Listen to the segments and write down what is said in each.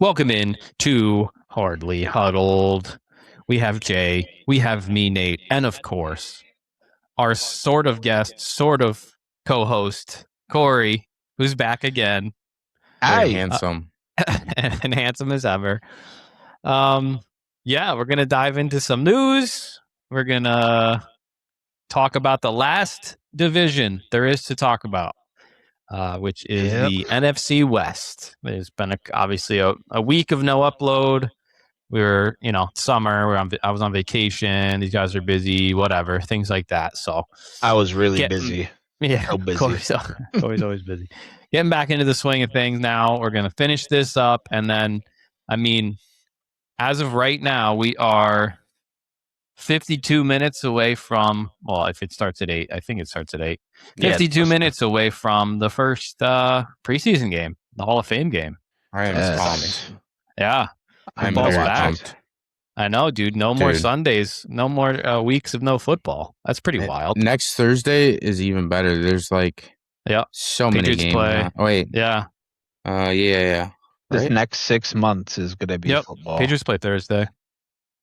Welcome in to Hardly Huddled. We have Jay, we have me, Nate, and of course, our sort of guest, sort of co-host, Corey, who's back again. Very Hi. handsome. And handsome as ever. Yeah, we're going to dive into some news. We're going to talk about the last division there is to talk about. Which is the NFC West. There's been obviously a week of no upload. We were, summer. I was on vacation. These guys are busy, whatever, things like that. So I was really busy. Yeah, so busy. Always busy. Getting back into the swing of things now. We're going to finish this up. And then, as of right now, we are 52 minutes away from, well, if it starts at 8, I think it starts at 8. 52 minutes away from the first preseason game, the Hall of Fame game. I am pumped. Yeah. I'm very pumped. I know, dude. No more Sundays. No more weeks of no football. That's pretty wild. Next Thursday is even better. There's so many games. Play. Oh, wait. Yeah. Yeah. This next 6 months is going to be football. Patriots play Thursday.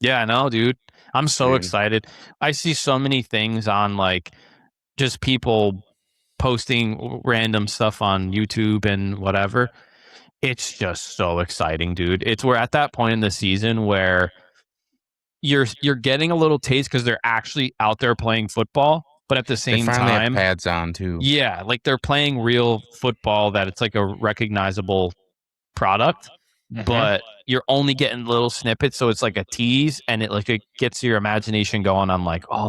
Yeah, I know, dude. I'm so excited. I see so many things on just people posting random stuff on YouTube and whatever. It's just so exciting, dude. We're at that point in the season where you're getting a little taste because they're actually out there playing football, but at the same they finally time, have pads on too. Yeah, they're playing real football that it's like a recognizable product. Mm-hmm. But you're only getting little snippets, so it's like a tease, and it gets your imagination going on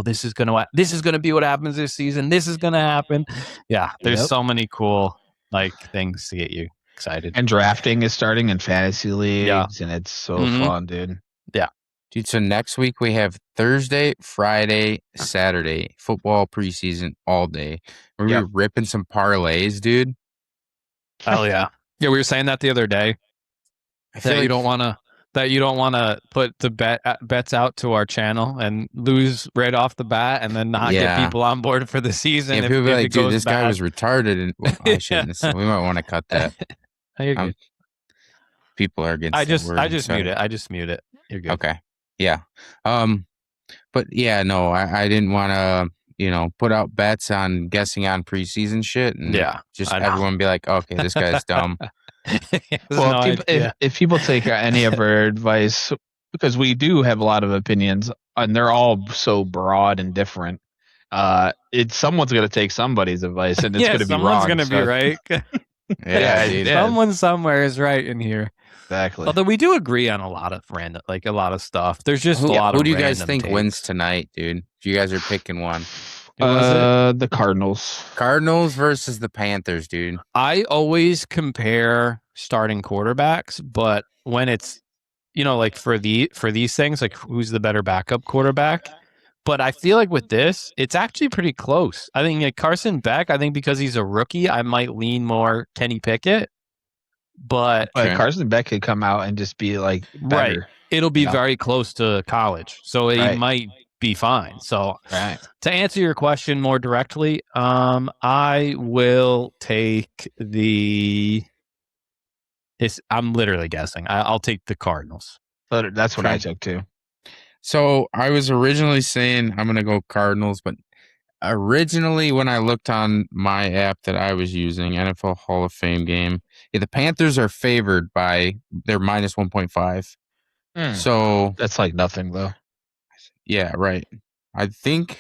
this is gonna be what happens this season. This is gonna happen. Yeah, there's so many cool things to get you excited. And drafting is starting in fantasy leagues, and it's so fun, dude. Yeah, dude. So next week we have Thursday, Friday, Saturday football preseason all day. We're gonna be ripping some parlays, dude. Hell yeah! Yeah, we were saying that the other day. You don't want to put the bets out to our channel and lose right off the bat, and then not get people on board for the season. Yeah, people be like, "Dude, this guy was retarded," and I shouldn't. So we might want to cut that. People are against. I just mute it. You're good. Okay. Yeah. But yeah, no, I didn't want to, put out bets on guessing on preseason shit, and just everyone be like, "Okay, this guy's dumb." Well, if people take any of our advice, because we do have a lot of opinions, and they're all so broad and different, someone's going to take somebody's advice, and it's going to be wrong. Someone's going to be right. Someone somewhere is right in here. Exactly. Although we do agree on a lot of random, a lot of stuff. There's just a lot of. Who do you guys think takes. wins tonight, dude? If you guys are picking one. The Cardinals. Cardinals versus the Panthers, dude. I always compare starting quarterbacks, but when it's, for these things, who's the better backup quarterback? But I feel like with this, it's actually pretty close. I think Carson Beck, because he's a rookie, I might lean more Kenny Pickett. But Carson Beck could come out and just be better. Right. It'll be very close to college, so he might be fine. So to answer your question more directly, I will take I'm literally guessing. I'll take the Cardinals. That's what I took too. So I was originally saying I'm going to go Cardinals, but originally when I looked on my app that I was using, NFL Hall of Fame game, the Panthers are favored by their minus 1.5. So that's nothing though. Yeah, right. I think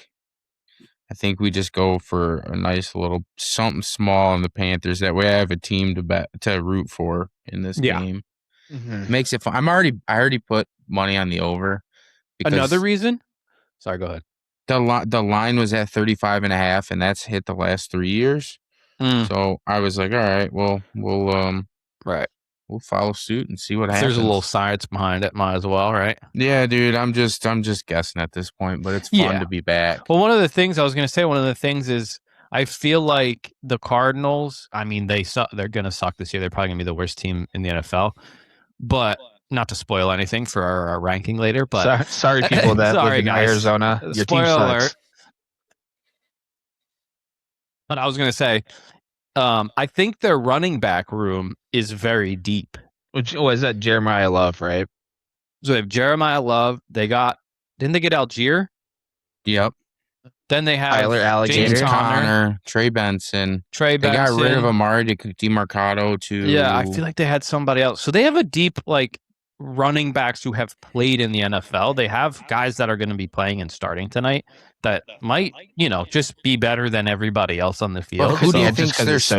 we just go for a nice little something small on the Panthers. That way I have a team to root for in this game. Mm-hmm. Makes it fun. I already put money on the over. Another reason? Sorry, go ahead. The line was at 35.5, and that's hit the last 3 years. So I was like, all right, well, we'll follow suit and see what happens. There's a little science behind it, might as well, right? Yeah, dude. I'm just guessing at this point, but it's fun to be back. Well, one of the things I was going to say, is I feel like the Cardinals. They're going to suck this year. They're probably going to be the worst team in the NFL. But not to spoil anything for our ranking later. But sorry, people that live in Arizona. Your team sucks. Alert. But I was going to say, I think their running back room is very deep. Which was that Jeremiah Love, right? So they have Jeremiah Love. Didn't they get Algier? Yep. Then they have Tyler Alligator. James Conner, Trey Benson. Trey They got rid of Benson. Amari DeMarcado to. Yeah, I feel like they had somebody else. So they have a deep running backs who have played in the NFL. They have guys that are going to be playing and starting tonight that might, just be better than everybody else on the field. Well, who do you think think's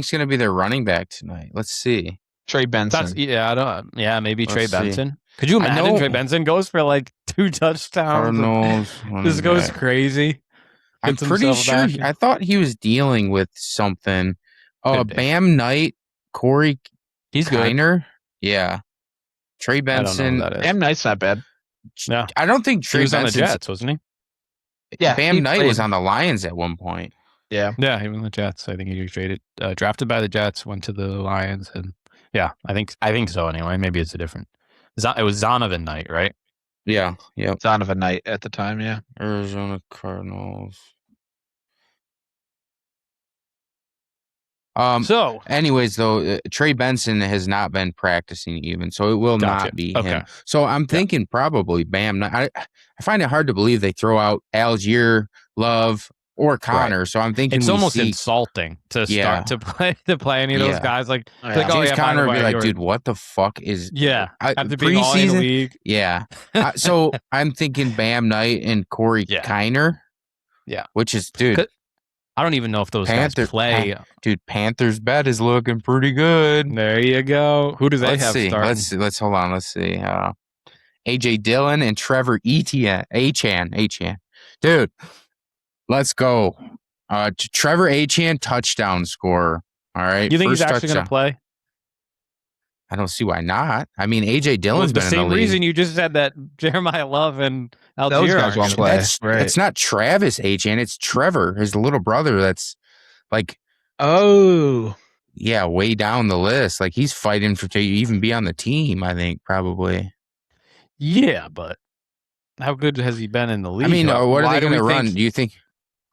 going to be their running back tonight? Let's see. Trey Benson. Maybe Trey Benson. See. Could you imagine Trey Benson goes for 2 touchdowns? Cardinals. This goes crazy. I'm pretty sure. I thought he was dealing with something. Bam Knight, Corey. He's Kiner. Good. Yeah. Trey Benson. Bam Knight's not bad. Yeah. I don't think Trey was on the Jets, wasn't he? Yeah. Bam Knight was on the Lions at one point. Yeah. Yeah, he was on the Jets. I think he was drafted by the Jets, went to the Lions, and yeah, I think so anyway. Maybe it's a different. It was Zonovan Knight, right? Yeah. Yep. Zonovan Knight at the time, yeah. Arizona Cardinals. Anyways, though, Trey Benson has not been practicing even, so it will not be him. So I'm thinking probably Bam. I find it hard to believe they throw out Algier, Love, or Connor. Right. So I'm thinking it's almost insulting to start to play any of those guys. James Conner would be like, dude, what the fuck is? After being all in the league. Yeah. So I'm thinking Bam Knight and Corey Kiner. Yeah, which is dude. I don't even know if those guys play. Dude, Panthers bet is looking pretty good. There you go. Who do they have starting? Let's hold on. Let's see. AJ Dillon and Trevor Etienne. Achan. Dude, let's go. Trevor Etienne, touchdown scorer. All right. You think he's actually going to play? I don't see why not. I mean, AJ Dillon's been in the league. The same reason you just said that Jeremiah Love and Algier guys won't play. It's not Travis Etienne. It's Trevor, his little brother. That's way down the list. Like he's fighting to even be on the team. I think probably. Yeah, but how good has he been in the league? I mean, what are they going to run? Do you think?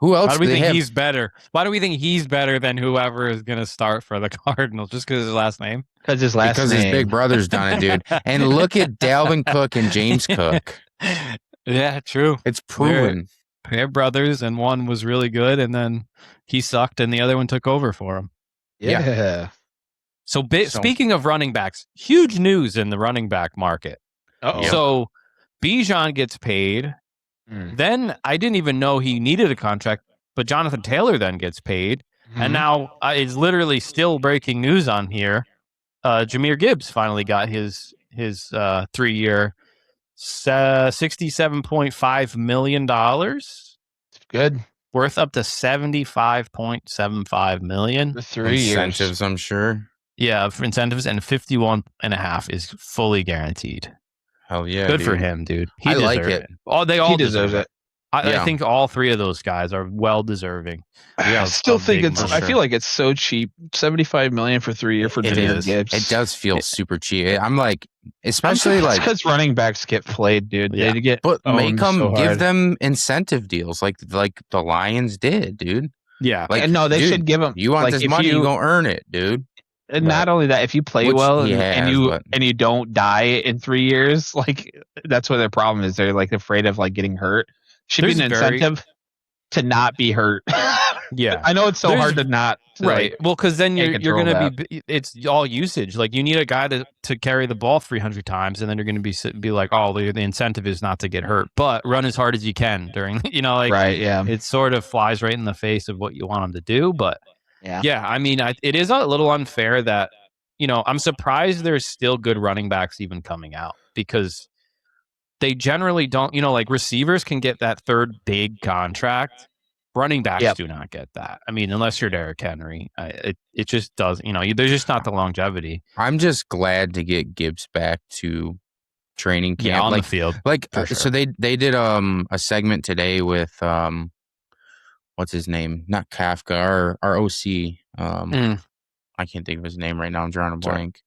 Who else? Why do we think he's better? Why do we think he's better than whoever is going to start for the Cardinals? Just because his last name? Because his big brother's done it, dude. And look at Dalvin Cook and James Cook. Yeah, true. It's proven. They're brothers, and one was really good, and then he sucked, and the other one took over for him. Yeah. So speaking of running backs, huge news in the running back market. So Bijan gets paid. Then I didn't even know he needed a contract, but Jonathan Taylor then gets paid. And now it's literally still breaking news on here. Jahmyr Gibbs finally got his 3-year, $67.5 million. Good. Worth up to $75.75 million. For 3 years. Incentives, I'm sure. Yeah, for incentives, and 51.5 is fully guaranteed. Hell yeah. Good for him, dude. I like it. They all deserve it. I think all three of those guys are well deserving. I still think I feel like it's so cheap. $75 million for 3 years for Jahmyr Gibbs. It does feel super cheap. I'm like, especially because running backs get played, dude. Yeah. They get give them incentive deals like the Lions did, dude. Yeah, they should give them. You want this money, you gonna earn it, dude. And not only that, if you play well and you don't die in 3 years, that's what their problem is. They're afraid of getting hurt. Should be an incentive to not be hurt. Yeah, I know it's so hard to not. Right. Well, because then you're going to be. It's all usage. You need a guy to carry the ball 300 times, and then you're going to be like, oh, the incentive is not to get hurt, but run as hard as you can during. Right. Yeah. It sort of flies right in the face of what you want them to do, but. Yeah. I mean, it is a little unfair that, I'm surprised there's still good running backs even coming out because they generally don't, receivers can get that third big contract. Running backs do not get that. I mean, unless you're Derrick Henry, it just does, there's just not the longevity. I'm just glad to get Gibbs back to training camp. Yeah, on the field. Sure. So they did a segment today with, what's his name? Not Kafka, our OC. I can't think of his name right now. I'm drawing a blank.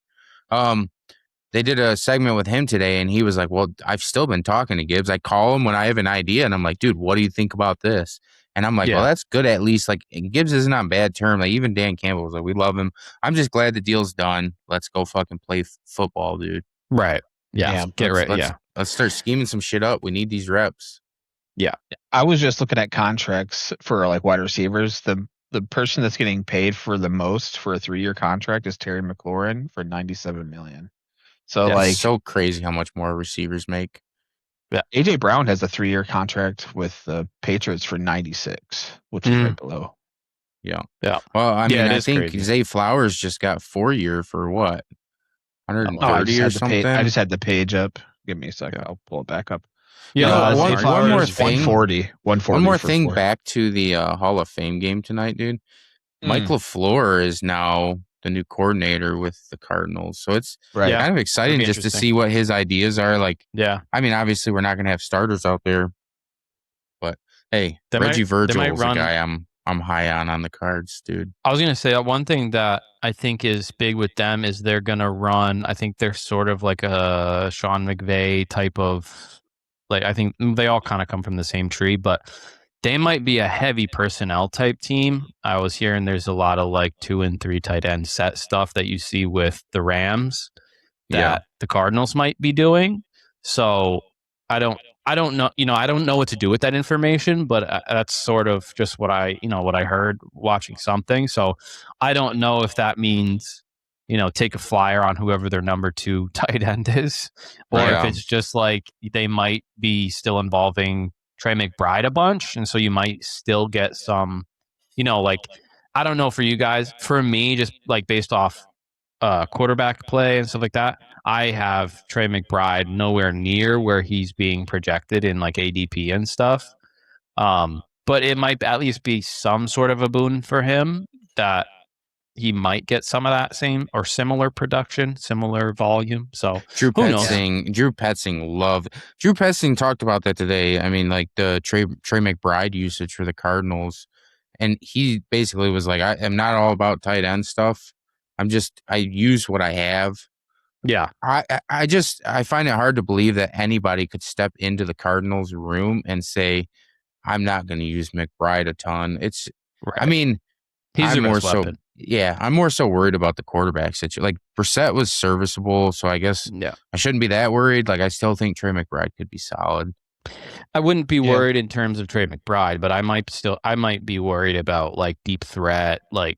They did a segment with him today, and he was like, well, I've still been talking to Gibbs. I call him when I have an idea, and I'm like, dude, what do you think about this? And I'm like, well, that's good at least. Like, Gibbs isn't on bad term. Like, even Dan Campbell was like, we love him. I'm just glad the deal's done. Let's go fucking play football, dude. Right. Yeah. Let's start scheming some shit up. We need these reps. Yeah. I was just looking at contracts for like wide receivers. The person that's getting paid for the most for a 3-year contract is Terry McLaurin for $97 million. So like, so crazy how much more receivers make. Yeah. AJ Brown has a 3-year contract with the Patriots for 96, which is right below. Yeah. Yeah. Well, I mean, I think Zay Flowers just got 4-year for what? 130 or something? I just had the page up. Give me a second. I'll pull it back up. Yeah. One more thing. 140. One more thing back to the Hall of Fame game tonight, dude. Mike LaFleur is now the new coordinator with the Cardinals. So it's kind of exciting just to see what his ideas are. Like, I mean, obviously we're not going to have starters out there, but hey, Reggie Virgil is a guy I'm high on the Cards, dude. I was going to say one thing that I think is big with them is they're going to run. I think they're sort of like a Sean McVay type of, like, I think they all kind of come from the same tree, but they might be a heavy personnel type team. I was hearing there's a lot of like 2 and 3 tight end set stuff that you see with the Rams that the Cardinals might be doing. So I don't know, I don't know what to do with that information, but that's sort of just what I heard watching something. So I don't know if that means, take a flyer on whoever their number 2 tight end is, or if it's just like they might be still involving Trey McBride a bunch, and so you might still get some, like, I don't know for you guys. For me, just like based off quarterback play and stuff like that, I have Trey McBride nowhere near where he's being projected in like ADP and stuff. But it might at least be some sort of a boon for him that he might get some of that same or similar production, similar volume. So Drew Petzing talked about that today. I mean, like the Trey McBride usage for the Cardinals, and he basically was like, I am not all about tight end stuff. I use what I have. Yeah. I find it hard to believe that anybody could step into the Cardinals room and say, I'm not going to use McBride a ton. I mean, he's a more weapon. I'm more so worried about the quarterback situation. Like, Brissett was serviceable, so I guess I shouldn't be that worried. Like, I still think Trey McBride could be solid. I wouldn't be worried in terms of Trey McBride, but I might be worried about like deep threat. Like,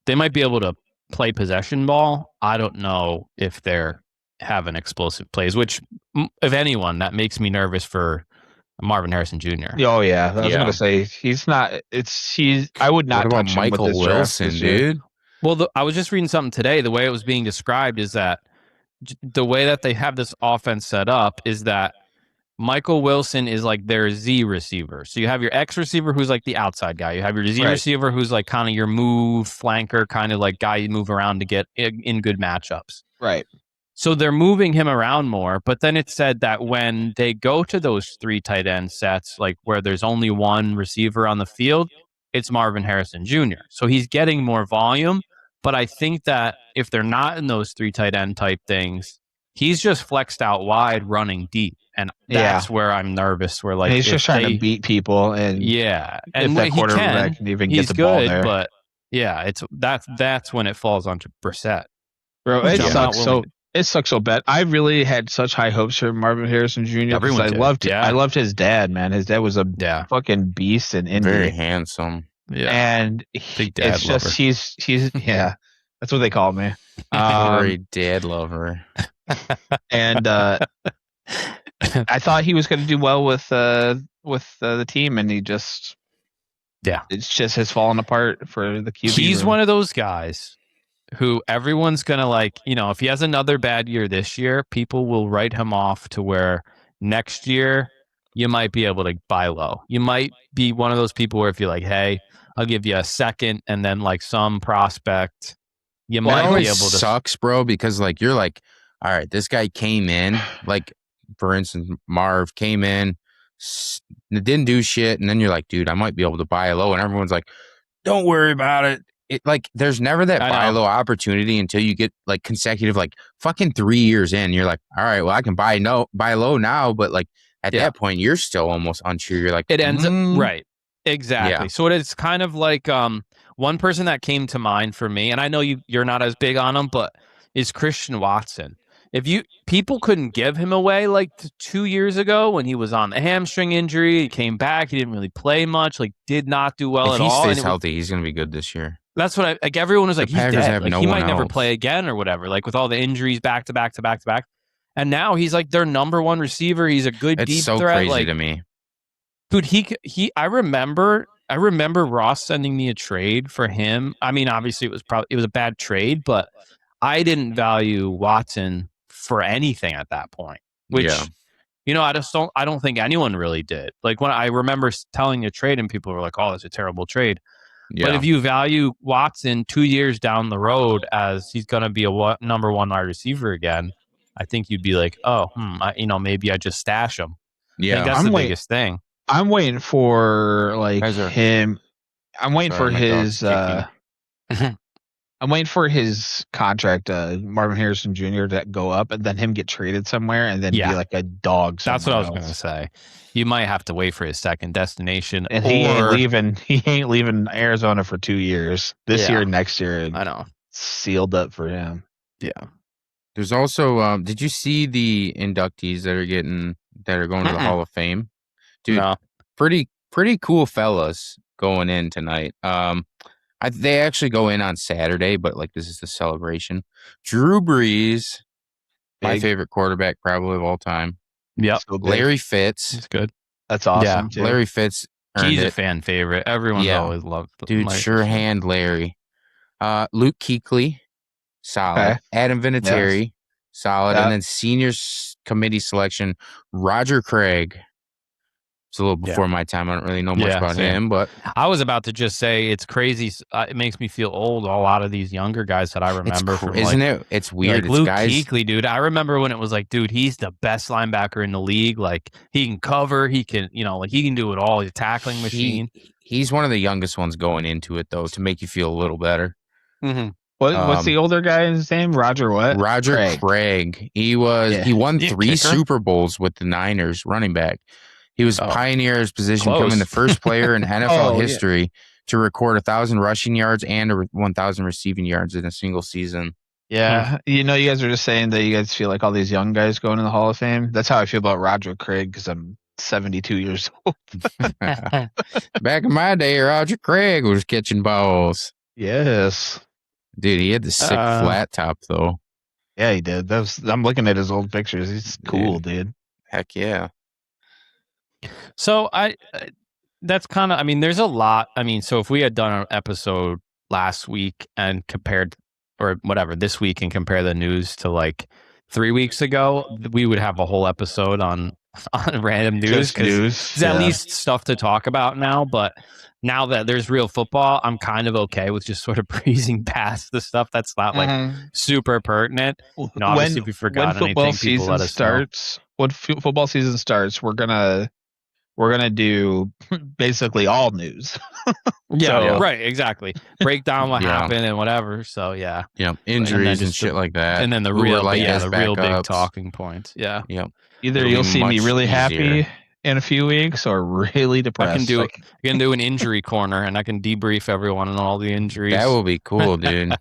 they might be able to play possession ball. I don't know if they're having explosive plays, which, if anyone, that makes me nervous for Marvin Harrison Jr. Oh yeah, I was gonna say he's not. I would not. What about touch Michael him with Wilson, dude? Well, I was just reading something today. The way it was being described is that the way that they have this offense set up is that Michael Wilson is like their Z receiver. So you have your X receiver who's like the outside guy. You have your Z receiver who's like kind of your move flanker, kind of like guy you move around to get in good matchups. Right. So they're moving him around more, but then it said that when they go to those 3 tight end sets, like where there's only one receiver on the field, it's Marvin Harrison Jr. So he's getting more volume, but I think that if they're not in those 3 tight end type things, he's just flexed out wide running deep. And that's where I'm nervous. Where like, and he's just trying to beat people, and and that quarterback can even get the ball there. But that's when it falls onto Brissett. Bro, it sucks so. It sucks so bad. I really had such high hopes for Marvin Harrison Jr. because I loved his dad, man. His dad was a fucking beast in Indy. Very handsome. Yeah. And it's just he's that's what they call me. Very dad lover. And I thought he was going to do well with the team, and he just it's just has fallen apart for the QB. He's one of those guys who everyone's going to like, if he has another bad year this year, people will write him off to where next year you might be able to buy low. You might be one of those people where if you're like, hey, I'll give you a second and then like some prospect, you might be able to. Sucks, bro, because like you're like, all right, this guy came in, like for instance, Marv came in, didn't do shit, and then you're like, dude, I might be able to buy low, and everyone's like, don't worry about it. Like there's never that buy low opportunity until you get like consecutive like fucking 3 years in. You're like, all right, well I can buy low now, but like at that point you're still almost unsure. You're like, it ends up right. Exactly. Yeah. So it's kind of like one person that came to mind for me, and I know you're not as big on him, but is Christian Watson. People couldn't give him away like 2 years ago when he was on the hamstring injury, he came back, he didn't really play much, like did not do well at all. If he stays healthy, he's going to be good this year. That's what everyone was like, he's dead. Like he might never play again or whatever, like with all the injuries back to back to back to back. And now he's like their number one receiver. He's a good deep threat. It's so crazy to me. Dude, I remember Ross sending me a trade for him. I mean, obviously it was a bad trade, but I didn't value Watson for anything at that point, which, I don't think anyone really did. Like when I remember telling you a trade and people were like, oh, that's a terrible trade. Yeah. But if you value Watson 2 years down the road as he's going to be a number one wide receiver again, I think you'd be like, oh, maybe I just stash him. Yeah. I think that's the biggest thing. I'm waiting for him. I'm waiting for his. I'm waiting for his contract, Marvin Harrison Jr. to go up, and then him get traded somewhere, and then be like a dog. That's what I was going to say. You might have to wait for his second destination, and he ain't leaving. He ain't leaving Arizona for 2 years. This year, next year, I know, sealed up for him. Yeah. There's also. Did you see the inductees that are going to the Hall of Fame? Dude, pretty cool fellas going in tonight. They actually go in on Saturday, but this is the celebration. Drew Brees, my favorite quarterback probably of all time. Yep. So Larry Fitz. That's good. That's awesome. Yeah, Larry Fitz. He's a fan favorite. Everyone's always loved him. Dude, sure hand Larry. Luke Kuechly, solid. Okay. Adam Vinatieri, solid. And then seniors committee selection, Roger Craig. It's a little before my time. I don't really know much about him, but I was about to just say it's crazy. It makes me feel old. A lot of these younger guys that I remember from, isn't it? It's weird. Luke Kuechly, dude. I remember when it was like, dude, he's the best linebacker in the league. Like he can cover, he can, he can do it all. He's a tackling machine. He's one of the youngest ones going into it though, to make you feel a little better. Mm-hmm. What's the older guy's name? Roger what? Roger Craig. He won 3 Super Bowls with the Niners, running back. He was a pioneer in his position, becoming the first player in NFL history to record 1,000 rushing yards and 1,000 receiving yards in a single season. Yeah. You guys are just saying that you guys feel like all these young guys going in the Hall of Fame. That's how I feel about Roger Craig because I'm 72 years old. Back in my day, Roger Craig was catching balls. Yes. Dude, he had the sick flat top, though. Yeah, he did. I'm looking at his old pictures. He's cool, dude. Heck yeah. So that's kind of, there's a lot. So if we had done an episode last week and compared, or whatever, this week and compare the news to 3 weeks ago, we would have a whole episode on random news because there's at least stuff to talk about now. But now that there's real football, I'm kind of okay with just sort of breezing past the stuff that's not super pertinent. Obviously, if we forgot anything, people let us know. When football season starts, we're gonna do basically all news. Right, exactly. Break down what happened and whatever. So injuries and shit like that, and then the real big talking points. Either you'll see me really happy in a few weeks or really depressed. I can do an injury corner and I can debrief everyone on all the injuries. That will be cool, dude.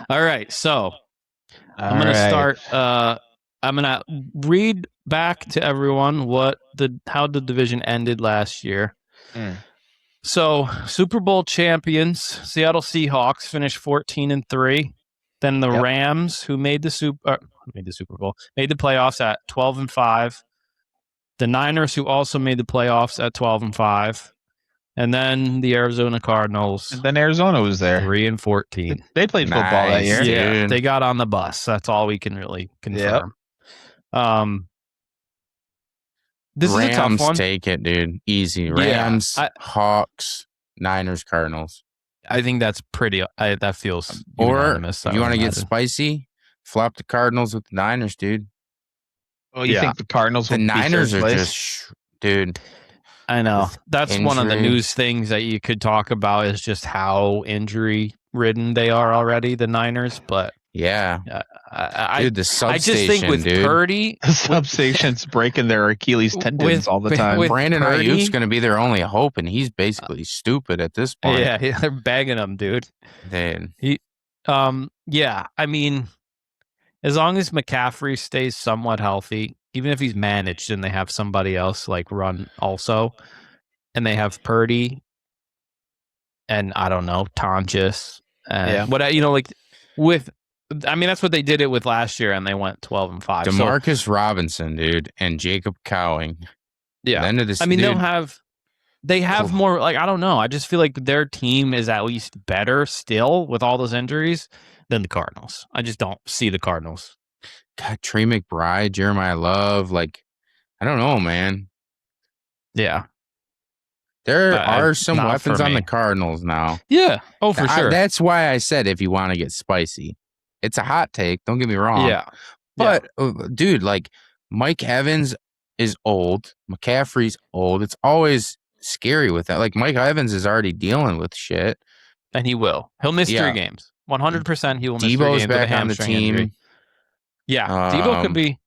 All right, so I'm gonna start. I'm gonna read back to everyone how the division ended last year. So Super Bowl champions, Seattle Seahawks, finished 14-3. Then the Rams, who made the Super Bowl, made the playoffs at 12-5. The Niners, who also made the playoffs at 12-5. And then the Arizona Cardinals. And then Arizona was there. 3-14. They played football that year. Yeah, they got on the bus. That's all we can really confirm. This Rams, is a tough one. Take it, dude. Easy. Rams, Hawks, Niners, Cardinals. I think that's pretty. That feels unanimous. Or if you want to get spicy, flop the Cardinals with the Niners, dude. Oh, you think the Cardinals? The Niners are just, dude. I know. That's one of the news things that you could talk about is just how injury ridden they are already, the Niners. But Yeah. Dude, the substation, I just think with Purdy, the substation's breaking their Achilles tendons all the time. Brandon Ayuk's going to be their only hope, and he's basically stupid at this point. Yeah, they're begging him, dude. Yeah, I mean, as long as McCaffrey stays somewhat healthy, even if he's managed and they have somebody else like run also, and they have Purdy and I don't know, Tonjes and I mean, that's what they did it with last year, and they went 12-5. Demarcus Robinson, dude, and Jacob Cowing. Yeah, I mean, they have more. Like, I don't know. I just feel like their team is at least better still with all those injuries than the Cardinals. I just don't see the Cardinals. God, Trey McBride, Jeremiah Love, like, I don't know, man. Yeah. There are some weapons on the Cardinals now. Yeah. Oh, for sure. That's why I said if you want to get spicy. It's a hot take. Don't get me wrong. Yeah. But, dude, like, Mike Evans is old. McCaffrey's old. It's always scary with that. Like, Mike Evans is already dealing with shit. And he will. He'll miss 3 games. 100% he will miss 3 games. Debo's back on the team. Injury. Yeah. Debo could be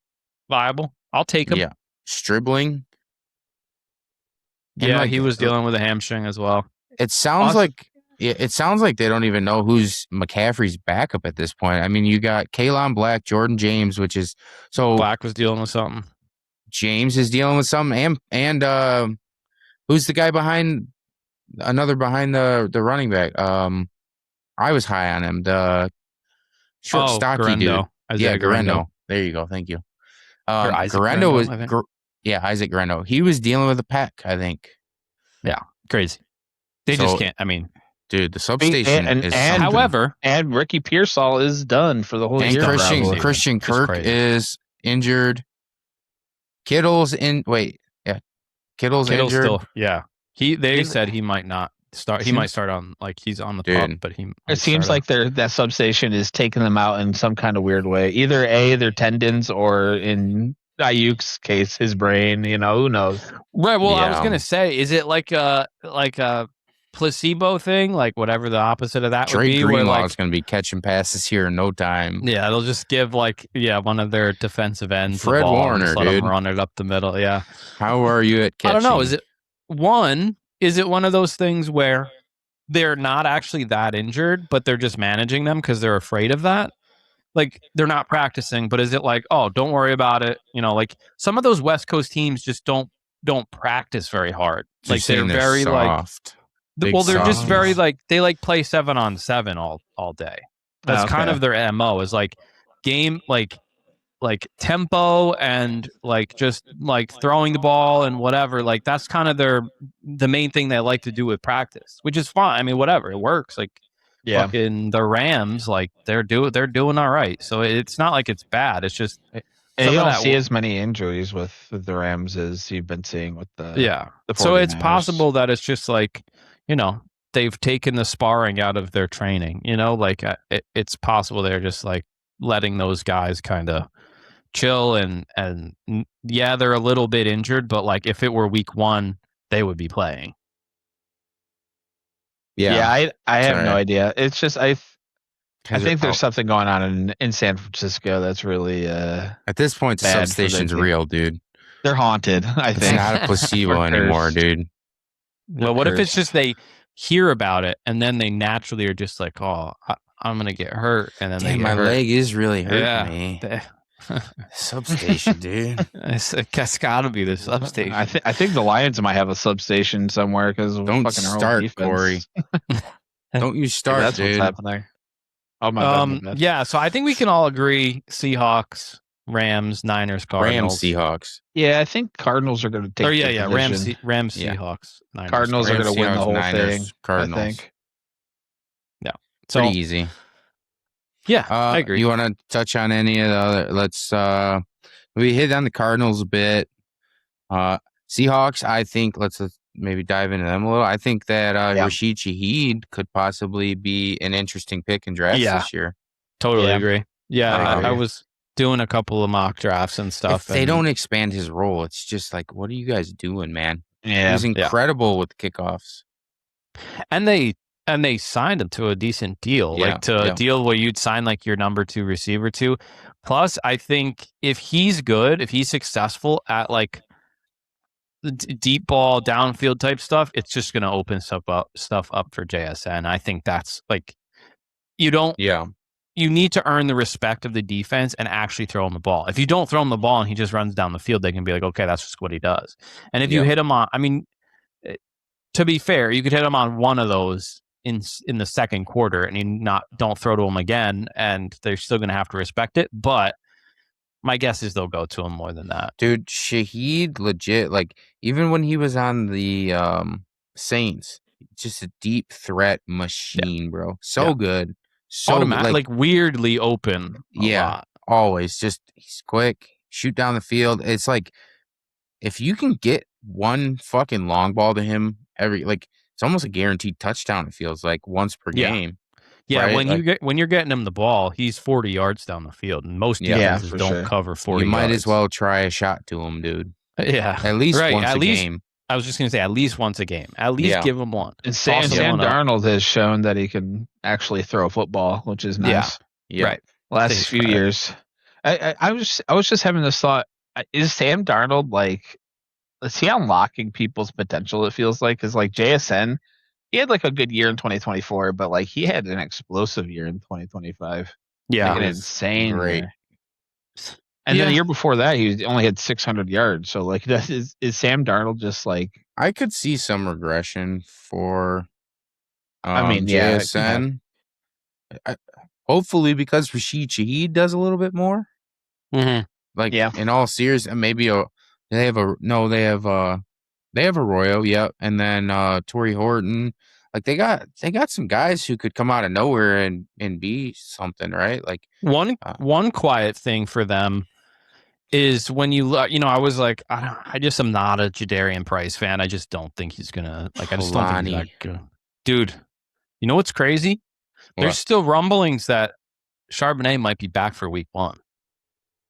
viable. I'll take him. Yeah. Stribling. Yeah, he was dealing with a hamstring as well. It sounds like they don't even know who's McCaffrey's backup at this point. I mean, you got Kalon Black, Jordan James, which is Black was dealing with something. James is dealing with something, and who's the guy behind the running back? I was high on him. The short, stocky dude. Garendo. There you go. Thank you. Garendo was Isaac Garendo. He was dealing with a pec, I think. Yeah, crazy. They just can't. I mean, dude, the substation however, and Ricky Pearsall is done for the whole year. Christian Kirk is injured. Kittle's injured. Still, they said he might not start. He might start on he's on the pup, but he. It seems like that substation is taking them out in some kind of weird way. Either their tendons, or in Ayuk's case, his brain. You know, who knows? Right. Well, I was gonna say, is it like a placebo thing, like whatever the opposite of that would be? Drake Greenlaw is going to be catching passes here in no time. Yeah, they'll just give one of their defensive ends, Fred the ball, Warner, and let them run it up the middle. Yeah. How are you at catching? I don't know. Is it one of those things where they're not actually that injured, but they're just managing them because they're afraid of that? Like, they're not practicing, but is it like, oh, don't worry about it? You know, like some of those West Coast teams just don't practice very hard. Like they're very soft. They're just very they play 7-on-7 all day. That's kind of their MO, is like game like tempo and just throwing the ball and whatever. Like that's kind of the main thing they like to do with practice, which is fine. I mean, whatever, it works. Fucking the Rams, they're doing all right. So it's not like it's bad. It's just you don't see as many injuries with the Rams as you've been seeing with the 49ers. So it's possible that it's just they've taken the sparring out of their training. It's possible they're just letting those guys kind of chill and they're a little bit injured, but if it were week 1, they would be playing. I have no idea. It's just I think there's something going on in San Francisco that's really at this point the substation's real, dude. They're haunted. I think it's not a placebo anymore, dude. Well, what if it's just they hear about it and then they naturally are just like, oh, I'm gonna get hurt, and then my leg is really hurting me. Substation, dude. It's gotta be the substation. I think the Lions might have a substation somewhere because don't start, Corey. Don't you start, that's dude. What's happening. Oh my God. Yeah, so I think we can all agree: Seahawks, Niners, Cardinals. Rams, Seahawks. Yeah, I think Cardinals are going to take. Rams, Seahawks. Niners. Cardinals are going to win the whole thing. Cardinals. I think. Yeah, pretty easy. Yeah, I agree. You want to touch on any of the other? Let's we hit on the Cardinals a bit. Seahawks, I think let's maybe dive into them a little. I think that Rashid Shaheed could possibly be an interesting pick in drafts this year. Totally agree. Yeah, I was doing a couple of mock drafts and stuff. If they don't expand his role, it's just like, what are you guys doing, man? Yeah, he was incredible with the kickoffs. And they And they signed him to a decent deal, a deal where you'd sign like your number 2 receiver too. Plus, I think if he's good, if he's successful at like the deep ball downfield type stuff, it's just going to open stuff up for JSN. I think that's like you need to earn the respect of the defense and actually throw him the ball. If you don't throw him the ball and he just runs down the field, they can be like, okay, that's just what he does. And if you hit him on, I mean, to be fair, you could hit him on one of those in the second quarter and you don't throw to him again, and they're still going to have to respect it. But my guess is they'll go to him more than that. Dude, Shaheed legit, like, even when he was on the Saints, just a deep threat machine, bro. So good. So automatic, like weirdly open. Lot. Always. Just he's quick, shoot down the field. It's like if you can get one fucking long ball to him it's almost a guaranteed touchdown, it feels like, once per game. Yeah, right? when you're getting him the ball, he's 40 yards down the field, and most defenses don't cover 40 You might yards. as well try a shot to him, dude. Yeah. At least once a game. I was just going to say at least once a game. At least give him one. And Sam Darnold has shown that he can actually throw a football, which is nice. Yeah. Right. Last few years. I was just having this thought. Is Sam Darnold is he unlocking people's potential, it feels like? Because JSN, he had a good year in 2024, but he had an explosive year in 2025. Yeah. An insane year. And then the year before that, he only had 600 yards. So is Sam Darnold just I could see some regression for JSN. Hopefully because Rashid Shaheed does a little bit more. Mm-hmm. In all seriousness, maybe they have Arroyo, and then Torrey Horton. They got some guys who could come out of nowhere and be something, right? One quiet thing for them is when I was I just am not a Jadarian Price fan. I just don't think he's gonna I just don't think he's that good. Dude, you know what's crazy? There's still rumblings that Charbonnet might be back for week 1.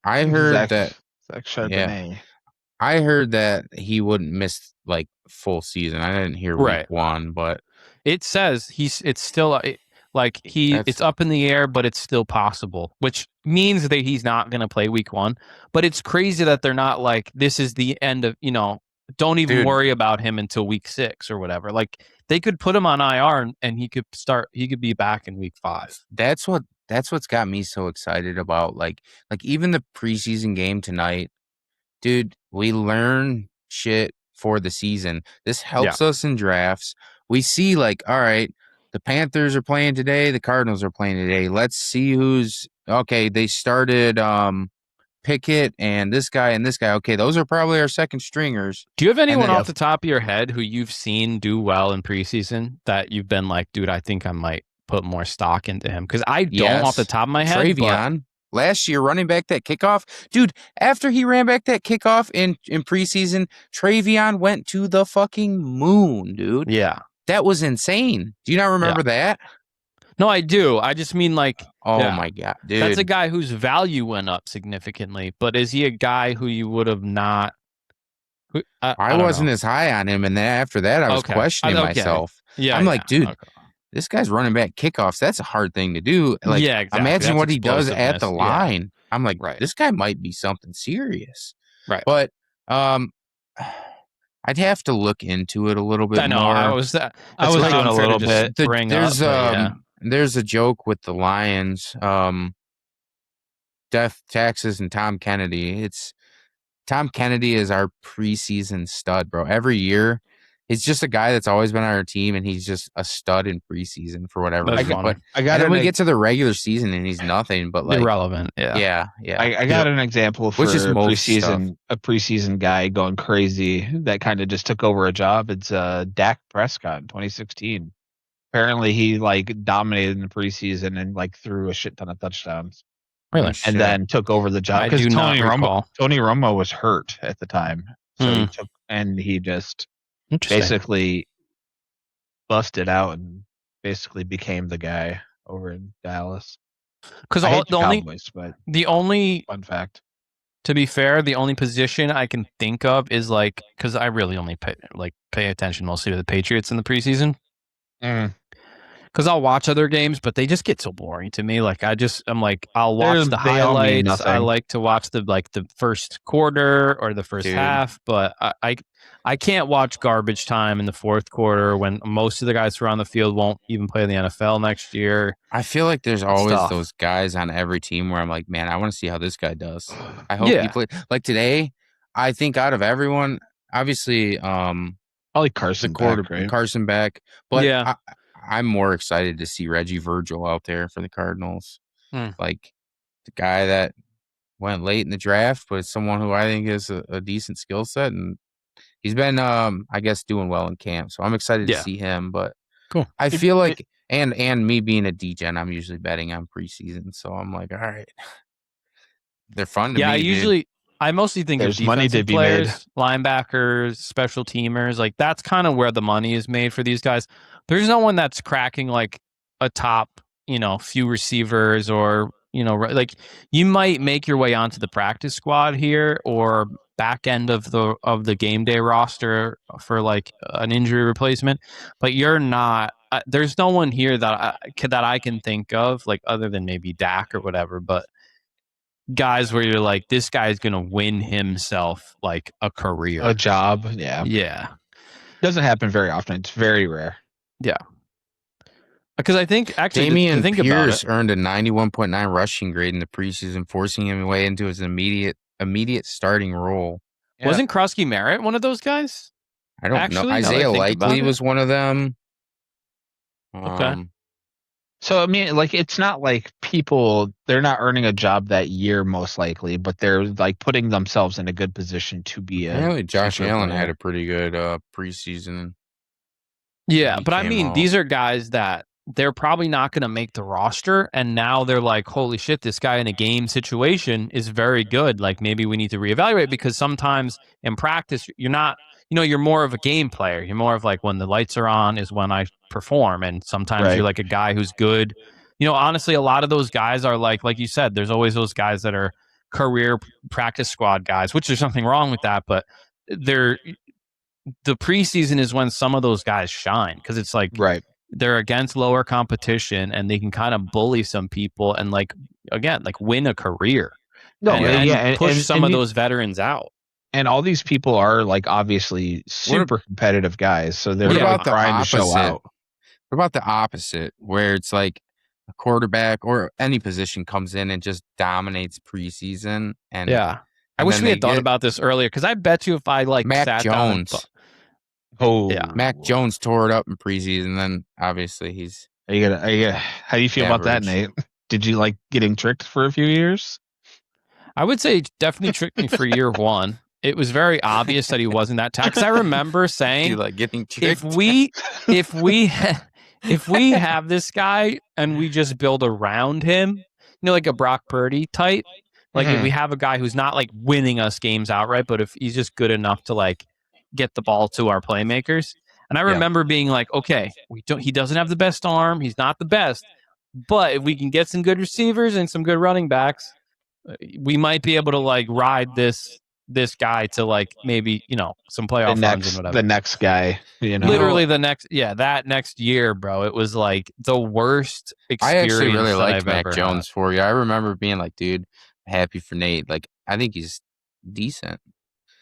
I heard that Charbonnet. Yeah. I heard that he wouldn't miss full season. I didn't hear week 1, but it says it's still it's up in the air, but it's still possible, which means that he's not going to play week 1. But it's crazy that they're not this is the end of, don't even worry about him until week 6 or whatever. They could put him on IR and he could be back in week 5. That's what's got me so excited about even the preseason game tonight. Dude, we learn shit for the season. This helps us in drafts. We see all right, the Panthers are playing today, the Cardinals are playing today. Let's see who's okay. They started Pickett and this guy. Okay, those are probably our second stringers. Do you have anyone off the top of your head who you've seen do well in preseason that you've been dude, I think I might put more stock into him? Because I don't off the top of my head. Travion. Last year, running back that kickoff. Dude, after he ran back that kickoff in preseason, Travion went to the fucking moon, dude. Yeah. That was insane. Do you not remember that? No, I do. I just mean oh my God, dude. That's a guy whose value went up significantly, but is he a guy who you would have not... I wasn't as high on him, and then after that, I was questioning myself. Yeah, I'm dude, this guy's running back kickoffs. That's a hard thing to do. Exactly. Imagine what he does at the line. Yeah. I'm this guy might be something serious. Right. But I'd have to look into it a little bit more. I was doing a little bit. There's a joke with the Lions, Death, Taxes, and Tom Kennedy. Tom Kennedy is our preseason stud, bro. Every year, he's just a guy that's always been on our team, and he's just a stud in preseason for whatever reason. But then we get to the regular season, and he's nothing but irrelevant. Yeah. I got an example for which is a preseason guy going crazy that kind of just took over a job. It's Dak Prescott in 2016. Apparently, he dominated in the preseason and threw a shit ton of touchdowns. Really? And then took over the job because Tony Romo was hurt at the time, so he just basically busted out and basically became the guy over in Dallas. Because the only fun fact, to be fair, the only position I can think of is because I really only pay attention mostly to the Patriots in the preseason. because I'll watch other games, but they just get so boring to me. Like I'm like, I'll watch the highlights. I like to watch the first quarter or the first half, but I can't watch garbage time in the fourth quarter when most of the guys who are on the field won't even play in the NFL next year. I feel like there's always those guys on every team where I'm like, man, I want to see how this guy does. I hope he plays. Like today, I think out of everyone, obviously, I like Carson back, but I'm more excited to see Reggie Virgil out there for the Cardinals. Like the guy that went late in the draft, but someone who I think is a decent skill set, and he's been, I guess, doing well in camp. So I'm excited to see him. But cool. I feel like, and me being a DGen, I'm usually betting on preseason. So I'm like, all right, they're fun to me. I mostly think there's money to be made. Linebackers, special teamers, like that's kind of where the money is made for these guys. There's no one that's cracking like a top, few receivers or, like you might make your way onto the practice squad here or back end of the game day roster for like an injury replacement, but you're not. There's no one here that I can think of, like other than maybe Dak or whatever, but guys where you're like, this guy's gonna win himself like a career, a job. Yeah. Doesn't happen very often. It's very rare. Yeah. Because I think actually Dameon Pierce earned a 91.9 rushing grade in the preseason, forcing him away into his immediate starting role. Yeah. Wasn't Krusky Merritt one of those guys? I don't know. Isaiah Likely was one of them. Okay. So, I mean, like, it's not like they're not earning a job that year, most likely, but they're like putting themselves in a good position to be Apparently Josh Allen had a pretty good preseason. Yeah, but I mean, these are guys that they're probably not going to make the roster, and now they're like, holy shit, this guy in a game situation is very good. Like, maybe we need to reevaluate, because sometimes in practice, you're not, you're more of a game player. You're more of like, when the lights are on is when I perform, and sometimes you're like a guy who's good. Honestly, a lot of those guys are like you said, there's always those guys that are career practice squad guys, which there's nothing wrong with that, but the preseason is when some of those guys shine, because it's like they're against lower competition and they can kind of bully some people and win a career. And push some of those veterans out. And all these people are like obviously super competitive guys, so they're trying to show out. What about the opposite, where it's like a quarterback or any position comes in and just dominates preseason? And I wish we had thought about this earlier, because I bet you if I Mac Jones. Mac Jones tore it up in preseason. Then obviously he's. How do you feel about that, Nate? Did you like getting tricked for a few years? I would say definitely tricked me for year one. It was very obvious that he wasn't that talented. Because I remember saying, like getting tricked. if we have this guy and we just build around him, like a Brock Purdy type, like if we have a guy who's not like winning us games outright, but if he's just good enough to like get the ball to our playmakers. And I remember being like, okay, he doesn't have the best arm. He's not the best, but if we can get some good receivers and some good running backs, we might be able to like ride this guy to like maybe, some playoff runs and whatever. The next guy, literally that next year, bro. It was like the worst experience. I actually really liked Mac Jones for you. I remember being like, dude, happy for Nate. Like, I think he's decent.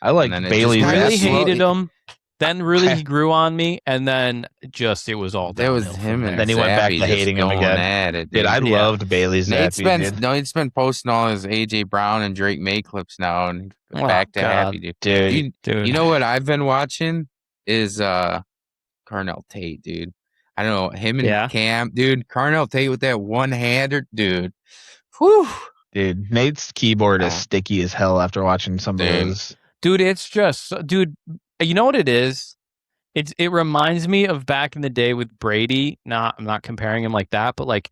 I like Bailey. I really hated him. Then really he grew on me, and then just it was all. That was him, and then he went back to hating him again. Dude, I loved Bailey Zappi. Nate's been posting all his AJ Brown and Drake May clips now, and back to happy, dude. You know what I've been watching is Carnell Tate, dude. I don't know him and Cam, dude. Carnell Tate with that one-hander, dude. Whew. Dude, Nate's keyboard is sticky as hell after watching some of those. Dude, it's just, dude, you know what it is? It reminds me of back in the day with Brady. I'm not comparing him like that, but like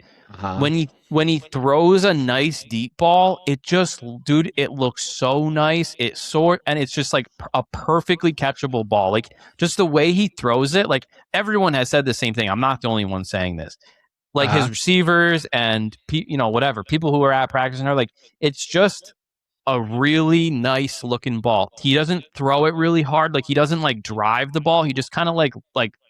when he throws a nice deep ball, it just, dude, it looks so nice. And it's just like a perfectly catchable ball. Like just the way he throws it, like everyone has said the same thing. I'm not the only one saying this. Like his receivers and whatever people who are at practice and are like, it's just a really nice looking ball. He doesn't throw it really hard. Like he doesn't like drive the ball. He just kind of like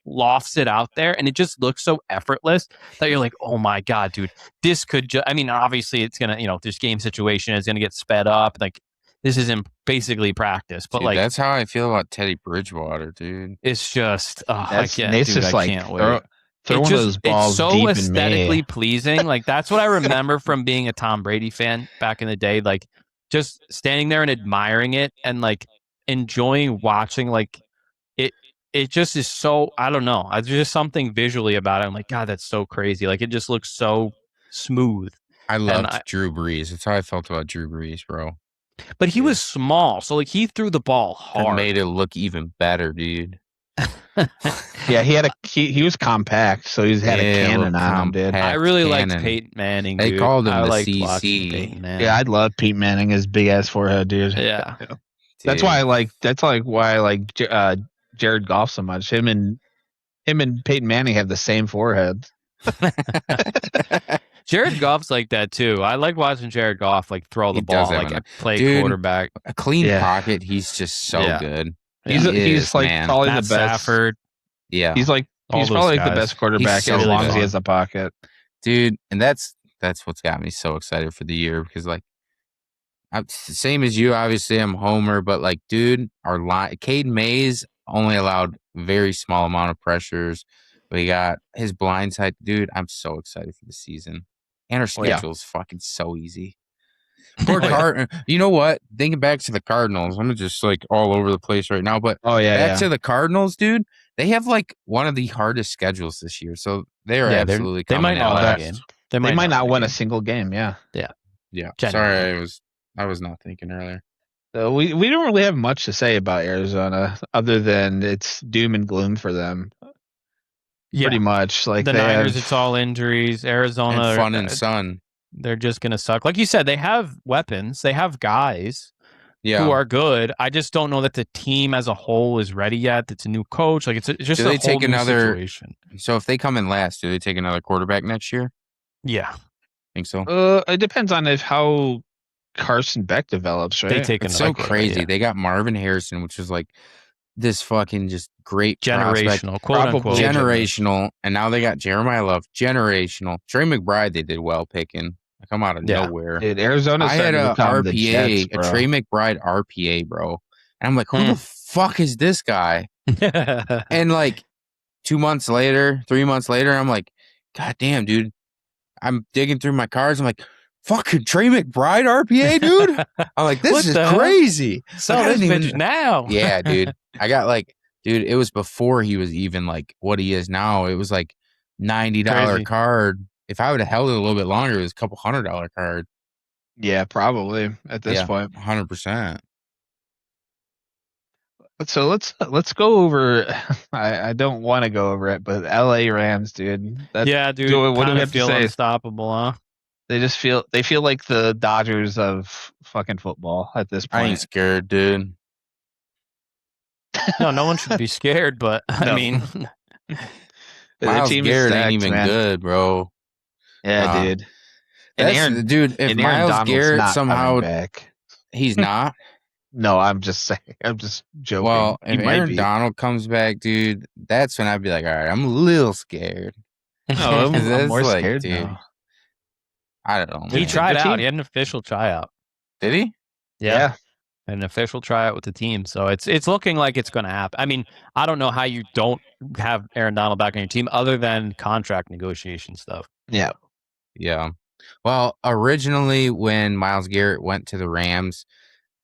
lofts it out there, and it just looks so effortless that you're like, oh my God, dude, this could I mean, obviously it's going to, this game situation is going to get sped up. Like this is in basically practice, but dude, like that's how I feel about Teddy Bridgewater, dude. It's just, I can't wait. Throw one of those balls it's so deep aesthetically pleasing. Like that's what I remember from being a Tom Brady fan back in the day. Like just standing there and admiring it and like enjoying watching. Like it just is so, I don't know. There's just something visually about it. I'm like, God, that's so crazy. Like it just looks so smooth. I loved Drew Brees. That's how I felt about Drew Brees, bro. But he was small, so like he threw the ball hard. It made it look even better, dude. Yeah, he was compact, so he had a cannon on him, dude. I really liked Peyton Manning. They called him the CC. Yeah, I'd love Peyton Manning, his big ass forehead, dude. Yeah, that's why I like Jared Goff so much. Him and Peyton Manning have the same forehead. Jared Goff's like that too. I like watching Jared Goff like throw the ball, like play quarterback. A clean pocket. He's just so good. He's like probably Matt the best. Stafford. Yeah, he's probably like the best quarterback as long as he has a pocket, dude. And that's what's got me so excited for the year because like, same as you. Obviously, I'm Homer, but like, dude, our line, Cade Mays only allowed very small amount of pressures. We got his blindside, dude. I'm so excited for the season. And our schedule is fucking so easy. You know what? Thinking back to the Cardinals, I'm just like all over the place right now. But back to the Cardinals, dude. They have like one of the hardest schedules this year, so they are absolutely coming in last. They might not win a single game. Yeah. Sorry, I was not thinking earlier. So we don't really have much to say about Arizona other than it's doom and gloom for them. Yeah. Pretty much, like the Niners, it's all injuries. Arizona, and fun and sun. They're just gonna suck. Like you said, they have weapons. They have guys who are good. I just don't know that the team as a whole is ready yet. It's a new coach. Like it's just a whole new situation. So if they come in last, do they take another quarterback next year? Yeah, think so. It depends on how Carson Beck develops. Right? They take it's so crazy. They got Marvin Harrison, which was like this fucking just great generational, quote unquote, generational, and now they got Jeremiah Love, generational. Trey McBride, they did well picking. I come out of nowhere. Dude, Arizona. I had a RPA, a Trey McBride RPA, bro, and I'm like, who the fuck is this guy? And like 2 months later, 3 months later, I'm like, God damn, dude. I'm digging through my cards. I'm like, fucking Trey McBride RPA, dude. I'm like, this is crazy. Sell this bitch now. Yeah, dude. I got like, dude, it was before he was even like what he is now. It was like $90 card. If I would have held it a little bit longer, it was a couple $100 card. Yeah, probably at this point. 100%. So let's go over. I don't want to go over it, but LA Rams, dude. Dude. What do we have to say? Unstoppable, huh? They feel like the Dodgers of fucking football at this point. I ain't scared, dude. No one should be scared, but I mean, Myles Garrett ain't even good, bro. Yeah, dude. Dude, if Myles Garrett somehow he's not. No, I'm just saying. I'm just joking. Well, if Aaron Donald comes back, dude, that's when I'd be like, all right, I'm a little scared. No, I'm more scared, dude. Now. I don't know. He tried out. He had an official tryout. Did he? Yeah. An official tryout with the team. So it's looking like it's going to happen. I mean, I don't know how you don't have Aaron Donald back on your team other than contract negotiation stuff. Yeah. Yeah. Well, originally when Myles Garrett went to the Rams,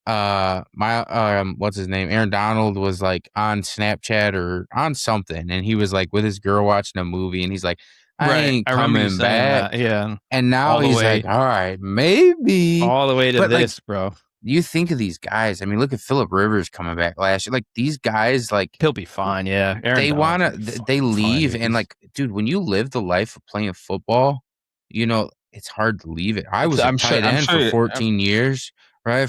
what's his name? Aaron Donald was like on Snapchat or on something, and he was like with his girl watching a movie, and he's like, I ain't coming back. Yeah. And now he's like, all right, maybe. All the way to this, bro. You think of these guys. I mean, look at Phillip Rivers coming back last year. Like these guys, like he'll be fine. Yeah, they leave, and like, dude, when you live the life of playing football, you know it's hard to leave it. I was a tight end for 14 years, right?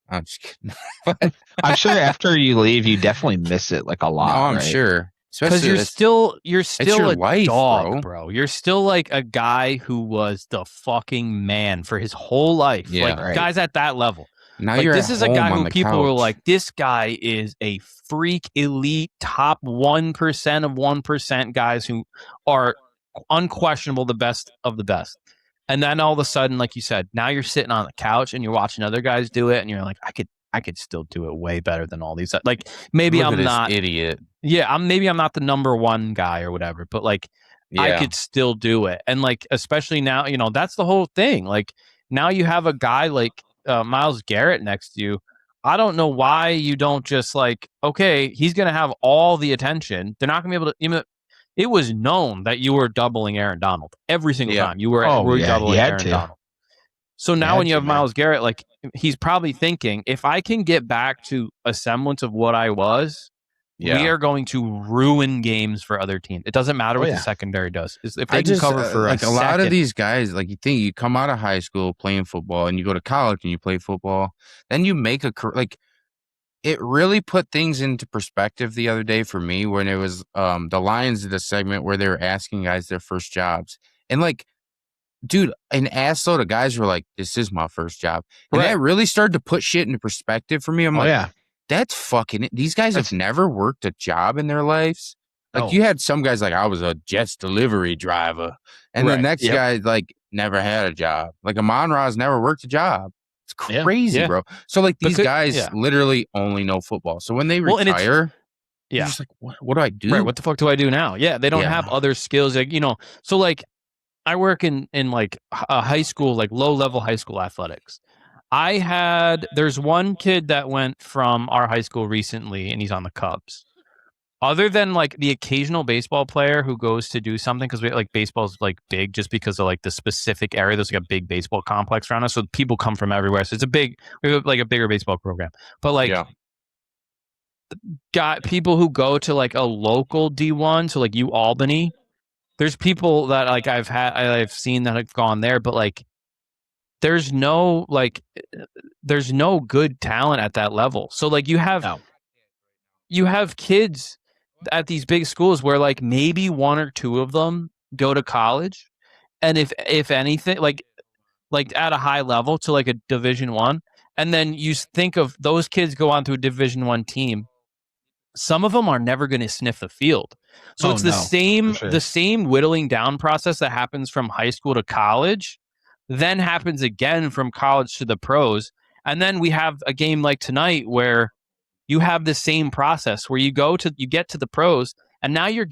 I'm just kidding. I'm sure after you leave, you definitely miss it like a lot. Oh, I'm sure. Because you're still a life, dog, bro. You're still like a guy who was the fucking man for his whole life. Yeah, guys at that level. Now Like, you're this at is a home guy on who the people were couch. like, this guy is a freak elite top 1% of 1% guys who are unquestionable the best of the best. And then all of a sudden, like you said, now you're sitting on the couch and you're watching other guys do it, and you're like, I could still do it way better than all these. Like, maybe Look at I'm this not, idiot. yeah, maybe I'm not the number one guy or whatever, but like, I Yeah. could still do it. And like, especially now, that's the whole thing. Like, now you have a guy like Myles Garrett next to you. I don't know why you don't just like, okay, he's going to have all the attention. They're not going to be able to. It was known that you were doubling Aaron Donald every single Yeah. time. You were he doubling had Aaron to. Donald. So now when you have Myles Garrett, like, he's probably thinking, if I can get back to a semblance of what I was, we are going to ruin games for other teams. It doesn't matter what the secondary does. If they can cover for like a lot of second. these guys, like, you think you come out of high school playing football and you go to college and you play football, then you make a like. It really put things into perspective the other day for me when it was the Lions did a segment where they were asking guys their first jobs. And like, dude, an assload of guys were like, this is my first job. And that really started to put shit into perspective for me. I'm like, that's fucking it. These guys have never worked a job in their lives. Like, you had some guys like, I was a Jets delivery driver. And the next guy like never had a job. Like, Amon-Ra's never worked a job. It's crazy, bro. So like, these guys literally only know football. So when they retire, you're just like, what do I do? Right, what the fuck do I do now? Yeah, they don't have other skills. Like, so like, I work in like a high school, like low-level high school athletics. There's one kid that went from our high school recently, and he's on the Cubs. Other than like the occasional baseball player who goes to do something, because we like baseball's like big just because of like the specific area. There's like a big baseball complex around us, so people come from everywhere. So we have like a bigger baseball program. But like, got people who go to like a local D1, so like Albany. There's people that like I've seen that have gone there, but like, there's no good talent at that level. So like, you have kids at these big schools where like maybe one or two of them go to college, and if anything, like at a high level to like a Division 1, and then you think of those kids go on to a Division 1 team. Some of them are never going to sniff the field. So it's the same whittling down process that happens from high school to college, then happens again from college to the pros. And then we have a game like tonight where you have the same process where you get to the pros, and now you're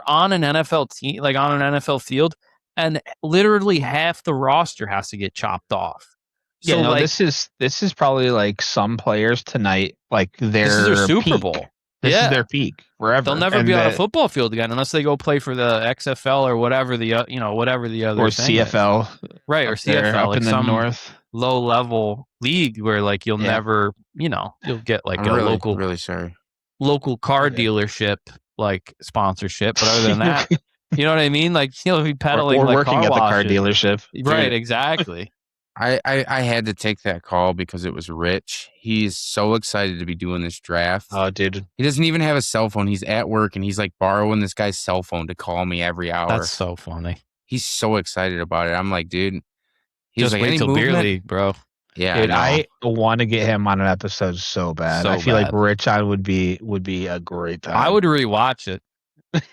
on an NFL team, like on an NFL field, and literally half the roster has to get chopped off. So like, this is probably like some players tonight, like this is their Super peak. Bowl. This is their peak forever. They'll never be on a football field again unless they go play for the XFL or whatever the other or thing CFL, is. Right? Or CFL, up like in the north, low level league where like you'll never, you'll get like local car dealership like sponsorship, but other than that, you know what I mean? Like, you'll be pedaling or like working at the car dealership, right? Exactly. I had to take that call because it was Rich. He's so excited to be doing this draft. Oh, dude. He doesn't even have a cell phone. He's at work and he's like borrowing this guy's cell phone to call me every hour. That's so funny. He's so excited about it. I'm like, dude. He's like, wait till Beer League, bro. Yeah, dude, I want to get him on an episode so bad. I feel like Rich on would be a great time. I would rewatch it.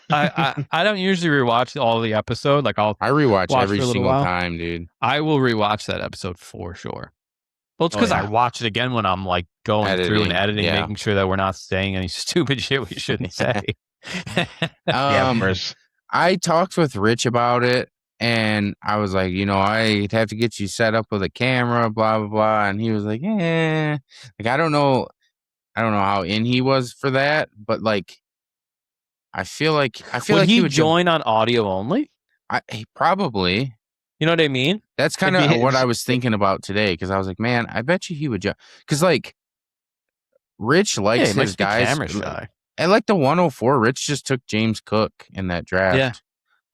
I don't usually rewatch all the episode. Like, I rewatch every single time, dude. I will rewatch that episode for sure. Well, it's because I watch it again when I'm like going through and editing, making sure that we're not saying any stupid shit we shouldn't say. I talked with Rich about it, and I was like, I'd have to get you set up with a camera, blah blah blah. And he was like, like, I don't know how in he was for that, but like, I feel like he would join on audio only. He probably. You know what I mean? That's kind of what I was thinking about today, because I was like, man, I bet you he would join. Because like, Rich likes his guys. Camera shy. And like the 104, Rich just took James Cook in that draft.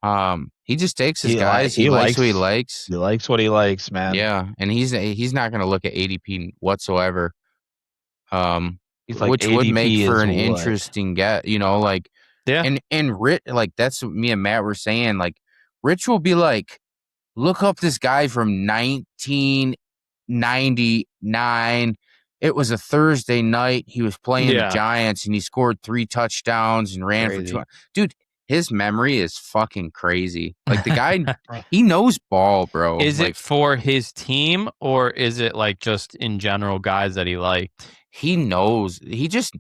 Yeah. He just takes his guys. He likes who he likes. He likes what he likes, man. Yeah, and he's not going to look at ADP whatsoever. He's like, which ADP would make for an what? interesting get. Like. Yeah. And Rich, like, that's what me and Matt were saying. Like, Rich will be like, look up this guy from 19 99. It was a Thursday night. He was playing the Giants, and he scored 3 touchdowns and ran for 2. Dude, his memory is fucking crazy. Like, the guy, he knows ball, bro. Is like, it for his team, or is it like just in general guys that he liked? He knows. He just,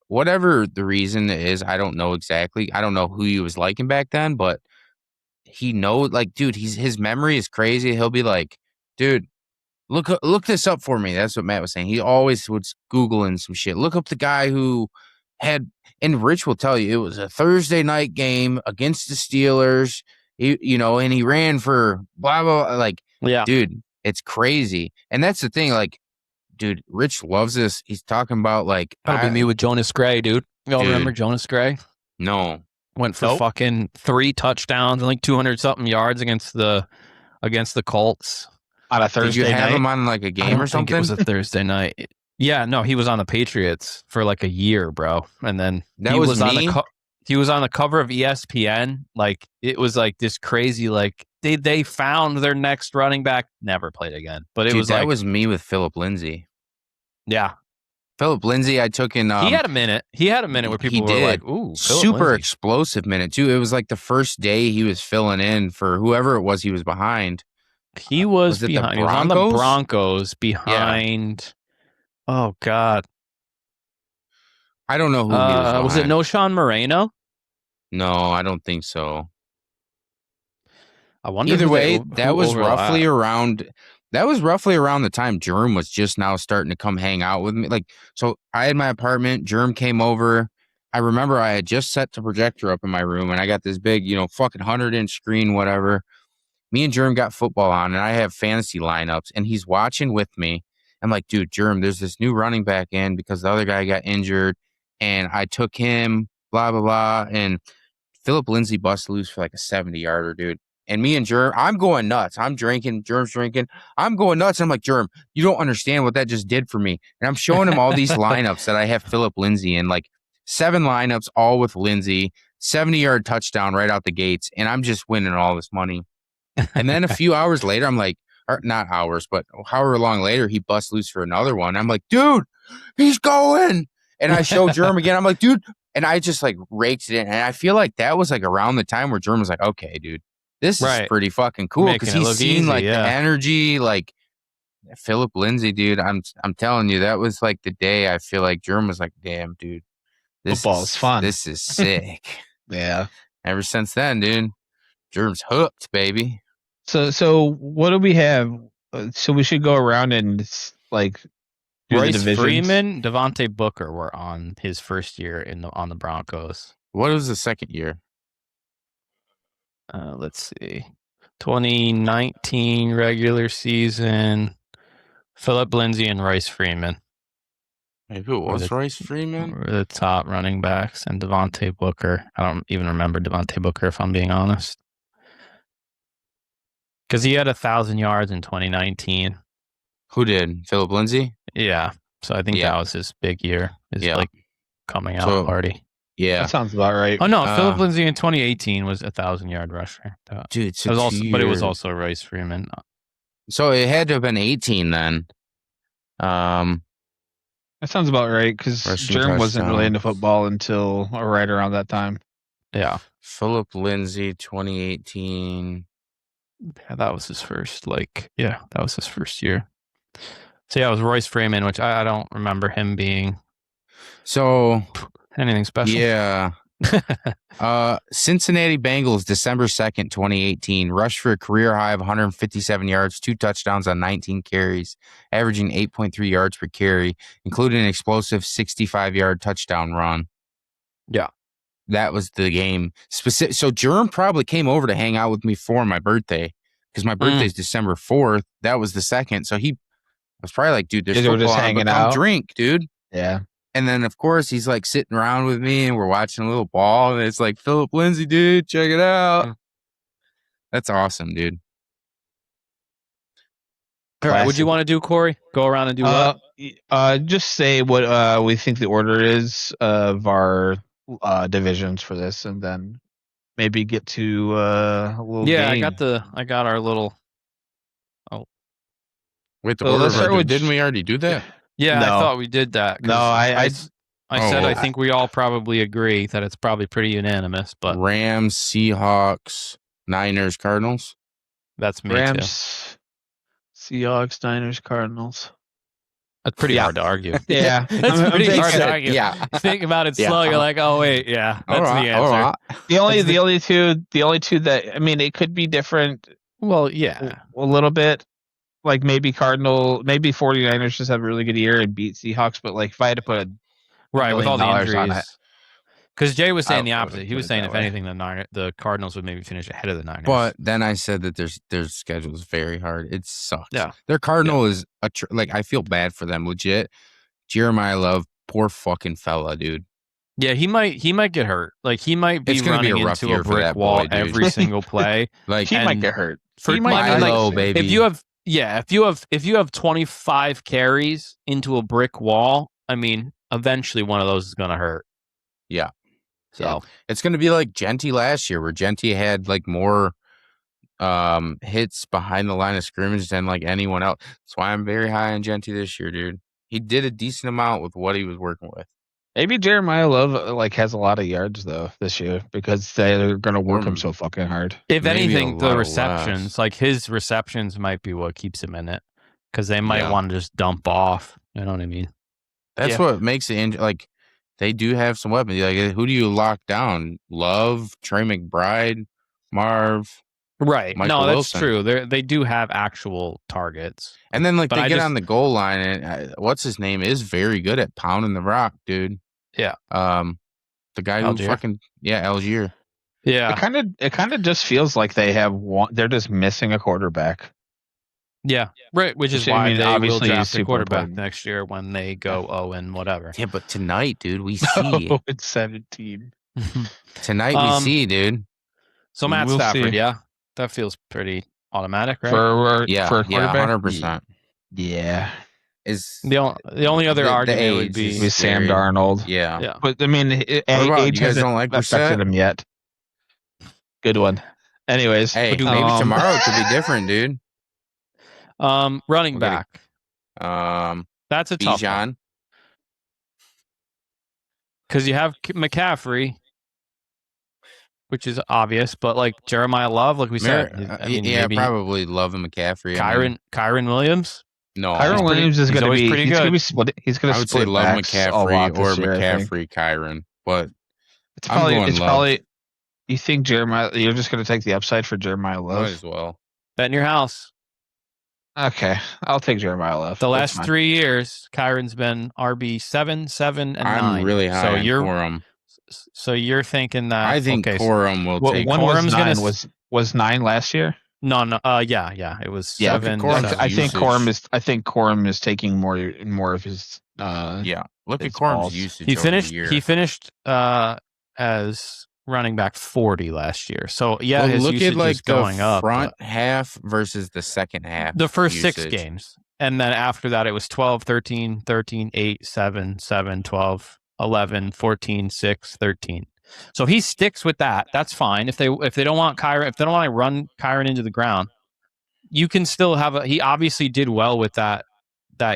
whatever the reason is, I don't know exactly. I don't know who he was liking back then, but he knows, like, dude, his memory is crazy. He'll be like, dude, look this up for me. That's what Matt was saying. He always was Googling some shit. Look up the guy who had, and Rich will tell you, it was a Thursday night game against the Steelers, and he ran for blah, blah, blah. Like, dude, it's crazy. And that's the thing, like, dude, Rich loves this. He's talking about, like, that'll be me with Jonas Gray, dude. Y'all remember Jonas Gray? No. Went for fucking 3 touchdowns and like 200 something yards against the Colts on a Thursday night. Did you have him on like a game or something? I think it was a Thursday night. Yeah, no, he was on the Patriots for like a year, bro. And then he was on the cover of ESPN. Like, it was like this crazy, like they found their next running back, never played again. But that was me with Philip Lindsay. Yeah. Philip Lindsay, I took in. He had a minute. Where people were like, "Ooh, super explosive minute too." It was like the first day he was filling in for whoever it was he was behind. He was behind. He was on the Broncos behind. Yeah. Oh God, I don't know who he was behind. Was it Noshawn Moreno? No, I don't think so. I wonder. Either way, that was roughly around. That was roughly around the time Germ was just now starting to come hang out with me. Like, so I had my apartment. Germ came over. I remember I had just set the projector up in my room, and I got this big, fucking 100-inch screen, whatever. Me and Germ got football on, and I have fantasy lineups, and he's watching with me. I'm like, dude, Germ, there's this new running back in because the other guy got injured, and I took him, blah, blah, blah. And Philip Lindsay busted loose for like a 70-yarder, dude. And me and Germ, I'm going nuts. I'm drinking. Germ's drinking. I'm going nuts. I'm like, Germ, you don't understand what that just did for me. And I'm showing him all these lineups that I have Philip Lindsay in, like 7 lineups, all with Lindsay, 70-yard touchdown right out the gates. And I'm just winning all this money. And then a few hours later, I'm like, or not hours, but however long later, he busts loose for another one. I'm like, dude, he's going. And I show Germ again. I'm like, dude. And I just like raked it in. And I feel like that was like around the time where Germ was like, okay, dude. This is pretty fucking cool because he's seen like the energy, like Philip Lindsay, dude. I'm telling you, that was like the day I feel like Germ was like, damn, dude, this football's fun. This is sick. Yeah. Ever since then, dude, Germ's hooked, baby. So what do we have? So we should go around and like Royce Freeman, Devontae Booker were on his first year on the Broncos. What was the second year? Let's see. 2019 regular season. Philip Lindsay and Royce Freeman. Maybe it was Royce Freeman? Were the top running backs, and Devontae Booker. I don't even remember Devontae Booker, if I'm being honest. Because he had 1,000 yards in 2019. Who did? Philip Lindsay? Yeah. So I think that was his big year. His like coming out party. Yeah, that sounds about right. Oh no, Philip Lindsay in 2018 was 1,000-yard rusher. Dude, it was also, but it was also Royce Freeman. So it had to have been 18 then. That sounds about right because Germ wasn't really into football until right around that time. Yeah, Philip Lindsay 2018. Yeah, that was his first. That was his first year. So yeah, it was Royce Freeman, which I don't remember him being. So. Anything special? Yeah. Cincinnati Bengals, December 2nd, 2018. Rushed for a career high of 157 yards, 2 touchdowns on 19 carries, averaging 8.3 yards per carry, including an explosive 65-yard touchdown run. Yeah. That was the game. So Germ probably came over to hang out with me for my birthday because my birthday is December 4th. That was the 2nd. So he was probably like, dude, there's football just hanging out. Drink, dude. Yeah. And then, of course, he's like sitting around with me and we're watching a little ball. And it's like, Philip Lindsay, dude, check it out. That's awesome, dude. All right, what do you want to do, Corey? Go around and do what? Just say what we think the order is of our divisions for this, and then maybe get to a little game. I got our little. Oh, Wait, didn't we already do that? Yeah, no. I thought we did that. No, I said I think we all probably agree that it's probably pretty unanimous. But Rams, Seahawks, Niners, Cardinals. That's me Rams, too. Seahawks, Niners, Cardinals. That's pretty hard to argue. Yeah, that's pretty hard to argue. Yeah, think about it slow. You're like, oh wait, yeah, that's the answer. The only two that it could be different. Well, yeah, a little bit. Like maybe 49ers just have a really good year and beat Seahawks, but like if I had to put a with all the injuries. Because Jay was saying the opposite. He was saying if anything, the Cardinals would maybe finish ahead of the Niners. But then I said that their schedule is very hard. It sucks. Yeah, their Cardinal is I feel bad for them. Legit, Jeremiah Love, poor fucking fella, dude. Yeah, he might get hurt. Like he might be running into a brick wall every single play. Like he might get hurt. Baby. If you have 25 carries into a brick wall, eventually one of those is going to hurt. Yeah. So it's going to be like Genty last year, where Genty had like more hits behind the line of scrimmage than like anyone else. That's why I'm very high on Genty this year, dude. He did a decent amount with what he was working with. Maybe Jeremiah Love has a lot of yards though this year because they're going to work him so fucking hard. If anything, the receptions, his receptions, might be what keeps him in it because they might want to just dump off. You know what I mean? That's what makes it they do have some weapons. Like, who do you lock down? Love, Trey McBride, Marv. Right. Michael Wilson. That's true. They do have actual targets. And then they get on the goal line, and what's his name is very good at pounding the rock, dude. Yeah. The guy who Algier. Yeah. It kind of just feels like they have they're just missing a quarterback. Yeah. Right. Which is why they will draft a quarterback next year when they go 0 and whatever. Yeah, but tonight, dude, we see. It's 17. Tonight we see, dude. So Matt Stafford, that feels pretty automatic, right? For a quarterback, 100%. Yeah. Is the only other argument would be Sam Darnold. Yeah. But age hasn't affected him yet. Good one. Anyways, hey, maybe tomorrow it could be different, dude. Running back. That's a tough one. Because you have McCaffrey, which is obvious, but Jeremiah Love, like we said, probably Love and McCaffrey. Kyren Williams. No, Kyren Williams is going to be pretty good. He's going to say Love McCaffrey or McCaffrey Kyren, but it's probably. You think Jeremiah? You're just going to take the upside for Jeremiah Love? Might as well. Bet in your house. Okay, I'll take Jeremiah Love. The last 3 years, Kyron's been RB 7, 7, and 9. I'm really high on Corum. So you're thinking that I think Corum will take. Was 9 last year? No. Yeah. It was 7. I think Corum is taking more of his. Look at Corum's usage. He finished as running back 40 last year. So his look usage at is going up. Front half versus the second half. The first usage. 6 games. And then after that it was 12, 13, 13, 8, 7, 7, 12, 11, 14, 6, 13. So he sticks with that. That's fine. If they don't want Kyren, if they don't want to run Kyren into the ground, you can still have he obviously did well with that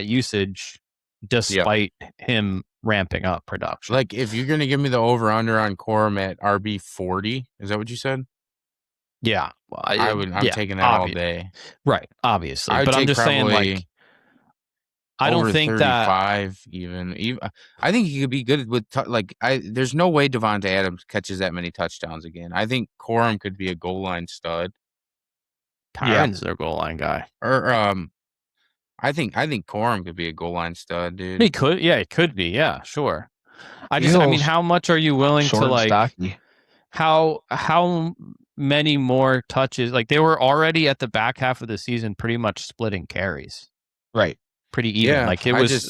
usage despite him ramping up production. Like, if you're going to give me the over-under on Corum at RB 40, is that what you said? Yeah. Well, I'm taking that all day. Right, obviously. But I'm just saying, I don't think 35 even. I think he could be good with, there's no way Devontae Adams catches that many touchdowns again. I think Corum could be a goal line stud. Kyron's their goal line guy. Or, I think Corum could be a goal line stud, dude. He could, it could be, yeah, sure. How much are you willing to how many more touches? Like, they were already at the back half of the season pretty much splitting carries, right? Pretty even. Yeah, like it was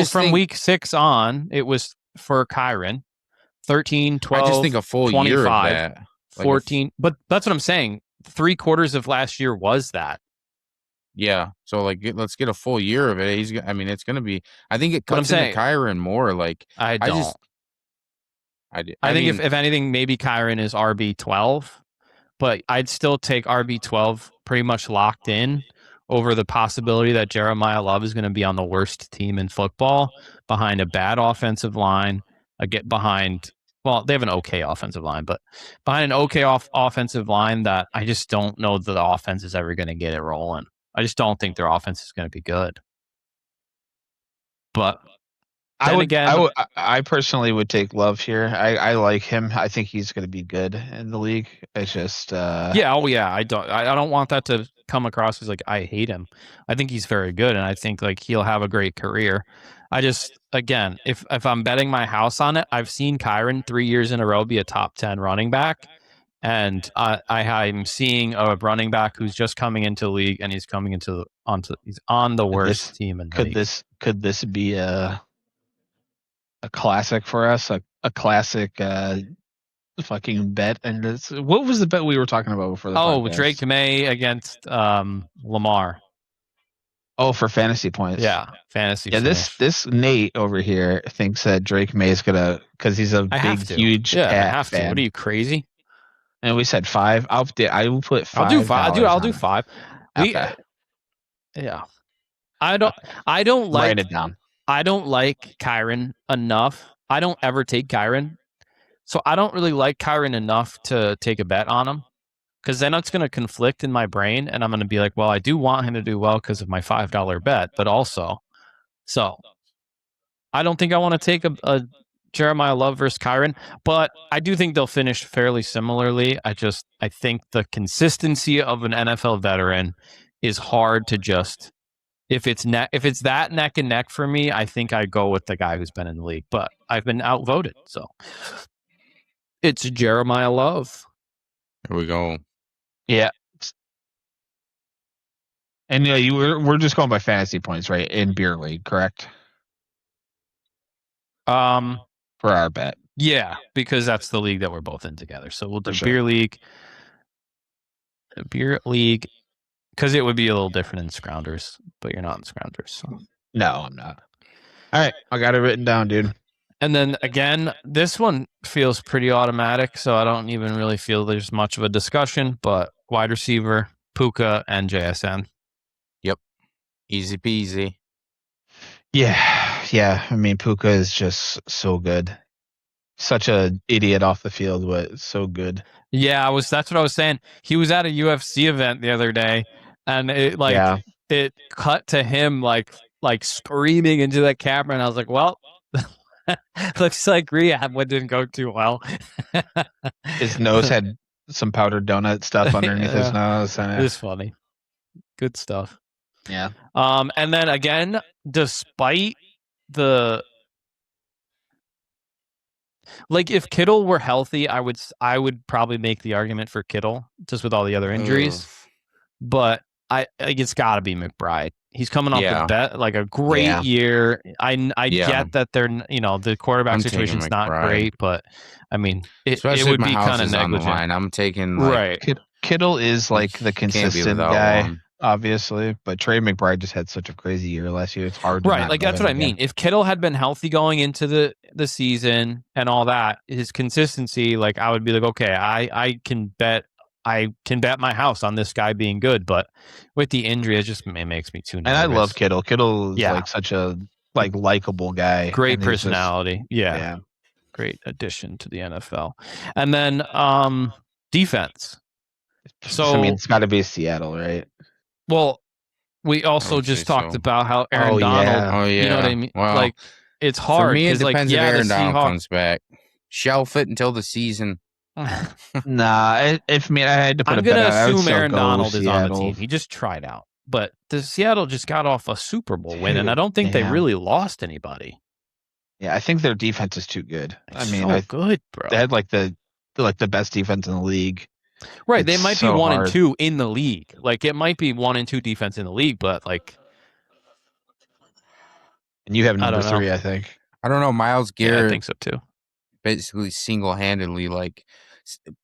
from week 6 on, it was for Kyren 13, 12. I just think a full 25, year of that. 14. But that's what I'm saying. 3/4 of last year was that. Yeah, so let's get a full year of it. It's going to be. I think it cuts into Kyren more. I think if anything, maybe Kyren is RB 12, but I'd still take RB 12 pretty much locked in over the possibility that Jeremiah Love is going to be on the worst team in football behind a bad offensive line, well, they have an okay offensive line, but behind an okay offensive line that I just don't know that the offense is ever going to get it rolling. I just don't think their offense is going to be good. But I personally would take Love here. I like him. I think he's going to be good in the league. It's just I don't want that to come across as like I hate him. I think he's very good, and I think like he'll have a great career. I just, again, if I'm betting my house on it, I've seen Kyren 3 years in a row be a top 10 running back, and I'm seeing a running back who's just coming into the league, and he's on the worst team in the league. Could this be a classic for us? A classic fucking bet. And what was the bet we were talking about before the podcast? Drake May against Lamar. Oh, for fantasy points. Yeah, fantasy. Yeah, this Nate over here thinks that Drake May is gonna, because he's a huge Cat fan. What are you, crazy? And we said 5. I will put 5. I'll do 5. I'll do 5. Okay. Yeah. I don't like. Write it down. I don't like Kyren enough. I don't ever take Kyren. So I don't really like Kyren enough to take a bet on him, because then it's going to conflict in my brain, and I'm going to be like, well, I do want him to do well because of my $5 bet, but also, so I don't think I want to take a Jeremiah Love versus Kyren, but I do think they'll finish fairly similarly. I think the consistency of an NFL veteran is hard to just. If it's that neck and neck for me, I think I go with the guy who's been in the league, but I've been outvoted, so it's Jeremiah Love. Here we go. Yeah. And we're just going by fantasy points, right? In beer league, correct? For our bet. Yeah, because that's the league that we're both in together. So we'll do beer league. Beer league, because it would be a little different in Scrounders, but you're not in Scrounders. So. No, I'm not. All right, I got it written down, dude. And then again, this one feels pretty automatic, so I don't even really feel there's much of a discussion, but wide receiver, Puka and JSN. Yep. Easy peasy. Yeah. I mean, Puka is just so good. Such a idiot off the field, but so good. Yeah, that's what I was saying. He was at a UFC event the other day, and it cut to him like screaming into the camera, and I was like, well, looks like rehab didn't go too well. His nose had some powdered donut stuff underneath his nose. It's funny. Good stuff. Yeah. And then again, despite the if Kittle were healthy, I would probably make the argument for Kittle just with all the other injuries. But it's got to be McBride. He's coming off a great year. I get that they're the quarterback situation's not great, but I mean it would be kind of negligent. I'm taking Kittle is like the consistent guy, obviously, but Trey McBride just had such a crazy year last year. It's hard to that's what I mean. If Kittle had been healthy going into the season and all that, his consistency, I would be like, okay, I can bet my house on this guy being good, but with the injury, it makes me too nervous. And I love Kittle. Kittle is such a likable guy. Great personality. Yeah. Great addition to the NFL. And then defense. So I mean, it's got to be Seattle, right? Well, we also just talked about how Aaron Donald. You know what I mean? Well, it's hard. For me, it depends if Aaron Donald comes back. Shelf it until the season. Nah, I had to put I'm going to assume Aaron Donald is on the team. He just tried out. But the Seattle just got off a Super Bowl win, and I don't think they really lost anybody. Yeah, I think their defense is too good. Good, bro. They had the best defense in the league. Right, they might be 1 and 2 in the league. It might be 1 and 2 defense in the league, but and you have number 3, I think. I don't know. Myles Garrett. Yeah, I think so too. Basically, single-handedly,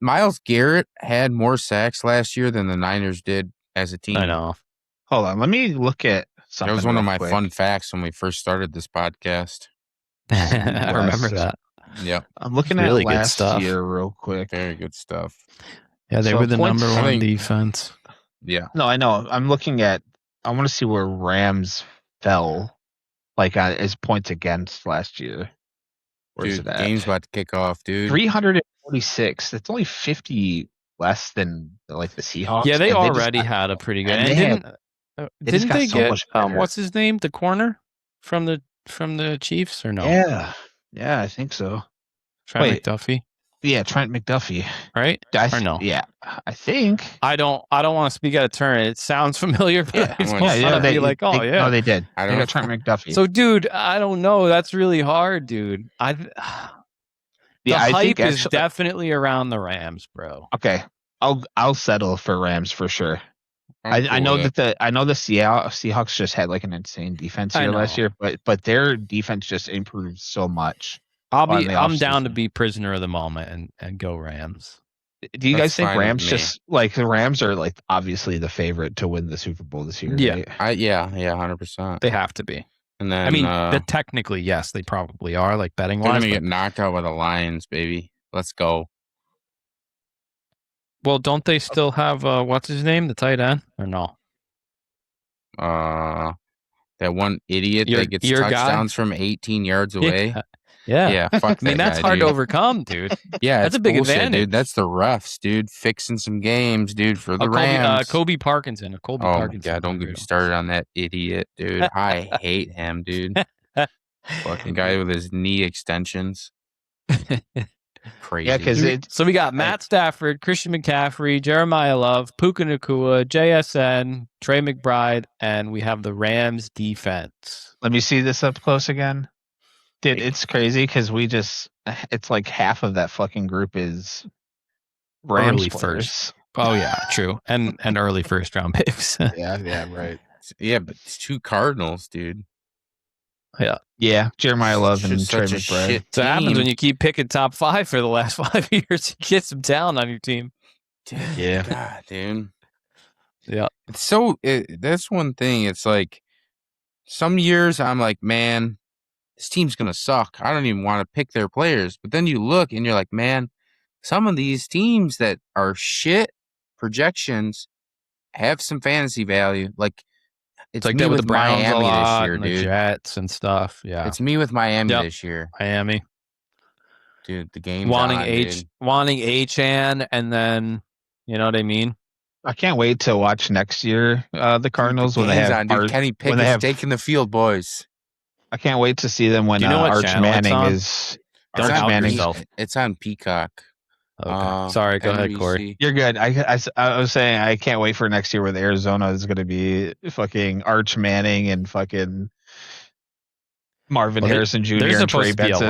Myles Garrett had more sacks last year than the Niners did as a team. I know. Hold on, let me look at something. That was one of my fun facts when we first started this podcast. I remember that. Yep. I'm looking at last year real quick. Very good stuff. Yeah, they were the number 1 defense. Yeah. No, I know. I'm looking at I want to see where Rams fell, like as points against last year. Where's Dude, it at? game's about to kick off, dude. 346. That's only 50 less than like the Seahawks. Yeah, they already had a pretty good. And didn't they get what's his name, the corner from the Chiefs or no? Yeah, I think so. Trent McDuffie. Yeah, Trent McDuffie. Right? Or no? Yeah, I think. I don't want to speak out of turn. It sounds familiar, but yeah, I just want to be like, oh yeah. No, they did. They got Trent McDuffie. So, dude, I don't know. That's really hard, dude. The hype is definitely around the Rams, bro. Okay, I'll settle for Rams for sure. I know that the Seahawks just had like an insane defense here last year, but their defense just improved so much. I'm down to be prisoner of the moment and go Rams. Do you guys think Rams just like the Rams are like obviously the favorite to win the Super Bowl this year? Yeah, right? yeah, 100%. They have to be. And then I mean, technically, yes, they probably are. Like betting wise, they're gonna get knocked out by the Lions, baby. Let's go. Well, don't they still have what's his name, the tight end, or no? That one idiot that gets touchdowns from 18 yards away. Yeah. Fuck. I mean, that's hard to overcome, dude. Yeah, that's a big advantage, dude. That's the refs, dude, fixing some games, dude, for the Rams. Kobe Parkinson. Oh my God, don't get me started on that idiot, dude. I hate him, dude. Fucking guy with his knee extensions. Crazy. Yeah, because so we got Matt Stafford, Christian McCaffrey, Jeremiah Love, Puka Nacua, JSN, Trey McBride, and we have the Rams defense. Let me see this up close again. Dude, it's crazy because it's like half of that fucking group is Rams early players. First. Oh yeah, true. And early first round picks. yeah, right. Yeah, but it's 2 Cardinals, dude. Yeah, Jeremiah Love and Trey McBride. So it happens when you keep picking top 5 for the last 5 years. You get some talent on your team. Dude, yeah. God, dude. Yeah. It's so that's one thing. It's like some years I'm like, man, this team's going to suck. I don't even want to pick their players. But then you look and you're like, man, some of these teams that are shit projections have some fantasy value. Like, it's like me that with the Browns Miami a lot, this year, and dude. The Jets and stuff. Yeah. It's me with Miami this year. Miami. Dude, the game's wanting on, Achane, and then, you know what I mean? I can't wait to watch next year the Cardinals when they have Kenny Pickett's taking the field, boys. I can't wait to see them when Arch Manning is. It's on Peacock. Okay. Sorry, go ahead, Corey. You're good. I was saying I can't wait for next year where Arizona is going to be fucking Arch Manning and fucking Marvin Harrison Jr. and Trey Benson.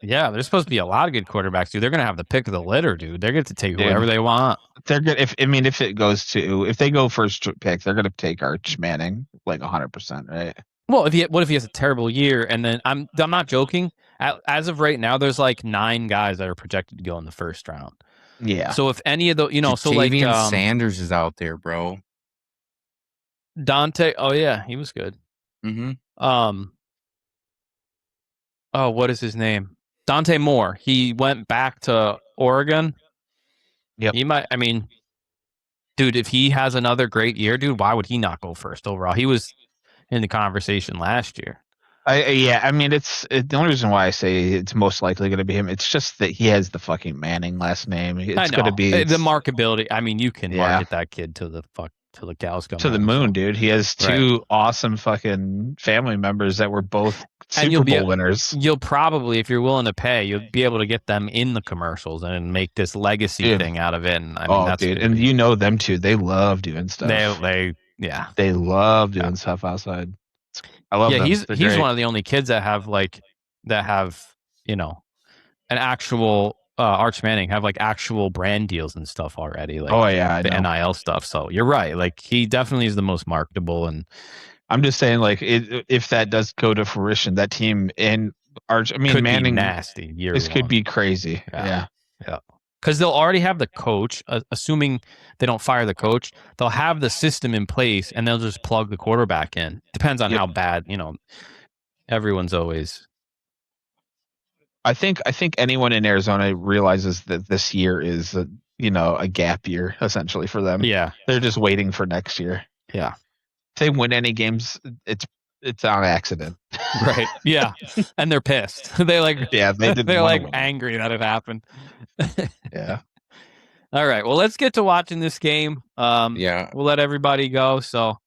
There's supposed to be a lot of good quarterbacks, dude. They're going to have the pick of the litter, dude. They're going to take whoever they want. They're good. If they go first pick, they're going to take Arch Manning like 100%, right? Well, what if he has a terrible year? And then I'm not joking. As of right now, there's like 9 guys that are projected to go in the first round. Yeah. So if any of the, so like Sanders is out there, bro. Dante. Oh yeah, he was good. Mm-hmm. Oh, what is his name? Dante Moore. He went back to Oregon. Yep. He might. I mean, dude, if he has another great year, dude, why would he not go first overall? He was in the conversation last year. I mean, it's the only reason why I say it's most likely going to be him. It's just that he has the fucking Manning last name. It's going to be the marketability. I mean, you can market that kid to the cows come to the moon, dude. He has 2 awesome fucking family members that were both Super Bowl winners. You'll probably, if you're willing to pay, you'll be able to get them in the commercials and make this legacy thing out of it. And I mean, that's dude, and you know them too. They love doing stuff. They love doing stuff outside. I love them. He's one of the only kids that have an actual Arch Manning have like actual brand deals and stuff already. Like the NIL stuff. So you're right. Like he definitely is the most marketable. And I'm just saying, like, if that does go to fruition, that team in Arch, I mean, could Manning, be nasty. Could be crazy. Yeah. Because they'll already have the coach, assuming they don't fire the coach, they'll have the system in place and they'll just plug the quarterback in. Depends on how bad, everyone's always. I think anyone in Arizona realizes that this year is a gap year essentially for them. Yeah. They're just waiting for next year. Yeah. they win any games, it's on accident. Right. Yeah. And they're pissed. They they're like angry that it happened. Yeah. All right. Well, let's get to watching this game. We'll let everybody go. So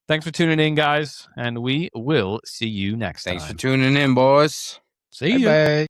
thanks for tuning in, guys. And we will see you next time. Thanks for tuning in, boys. See you. Bye.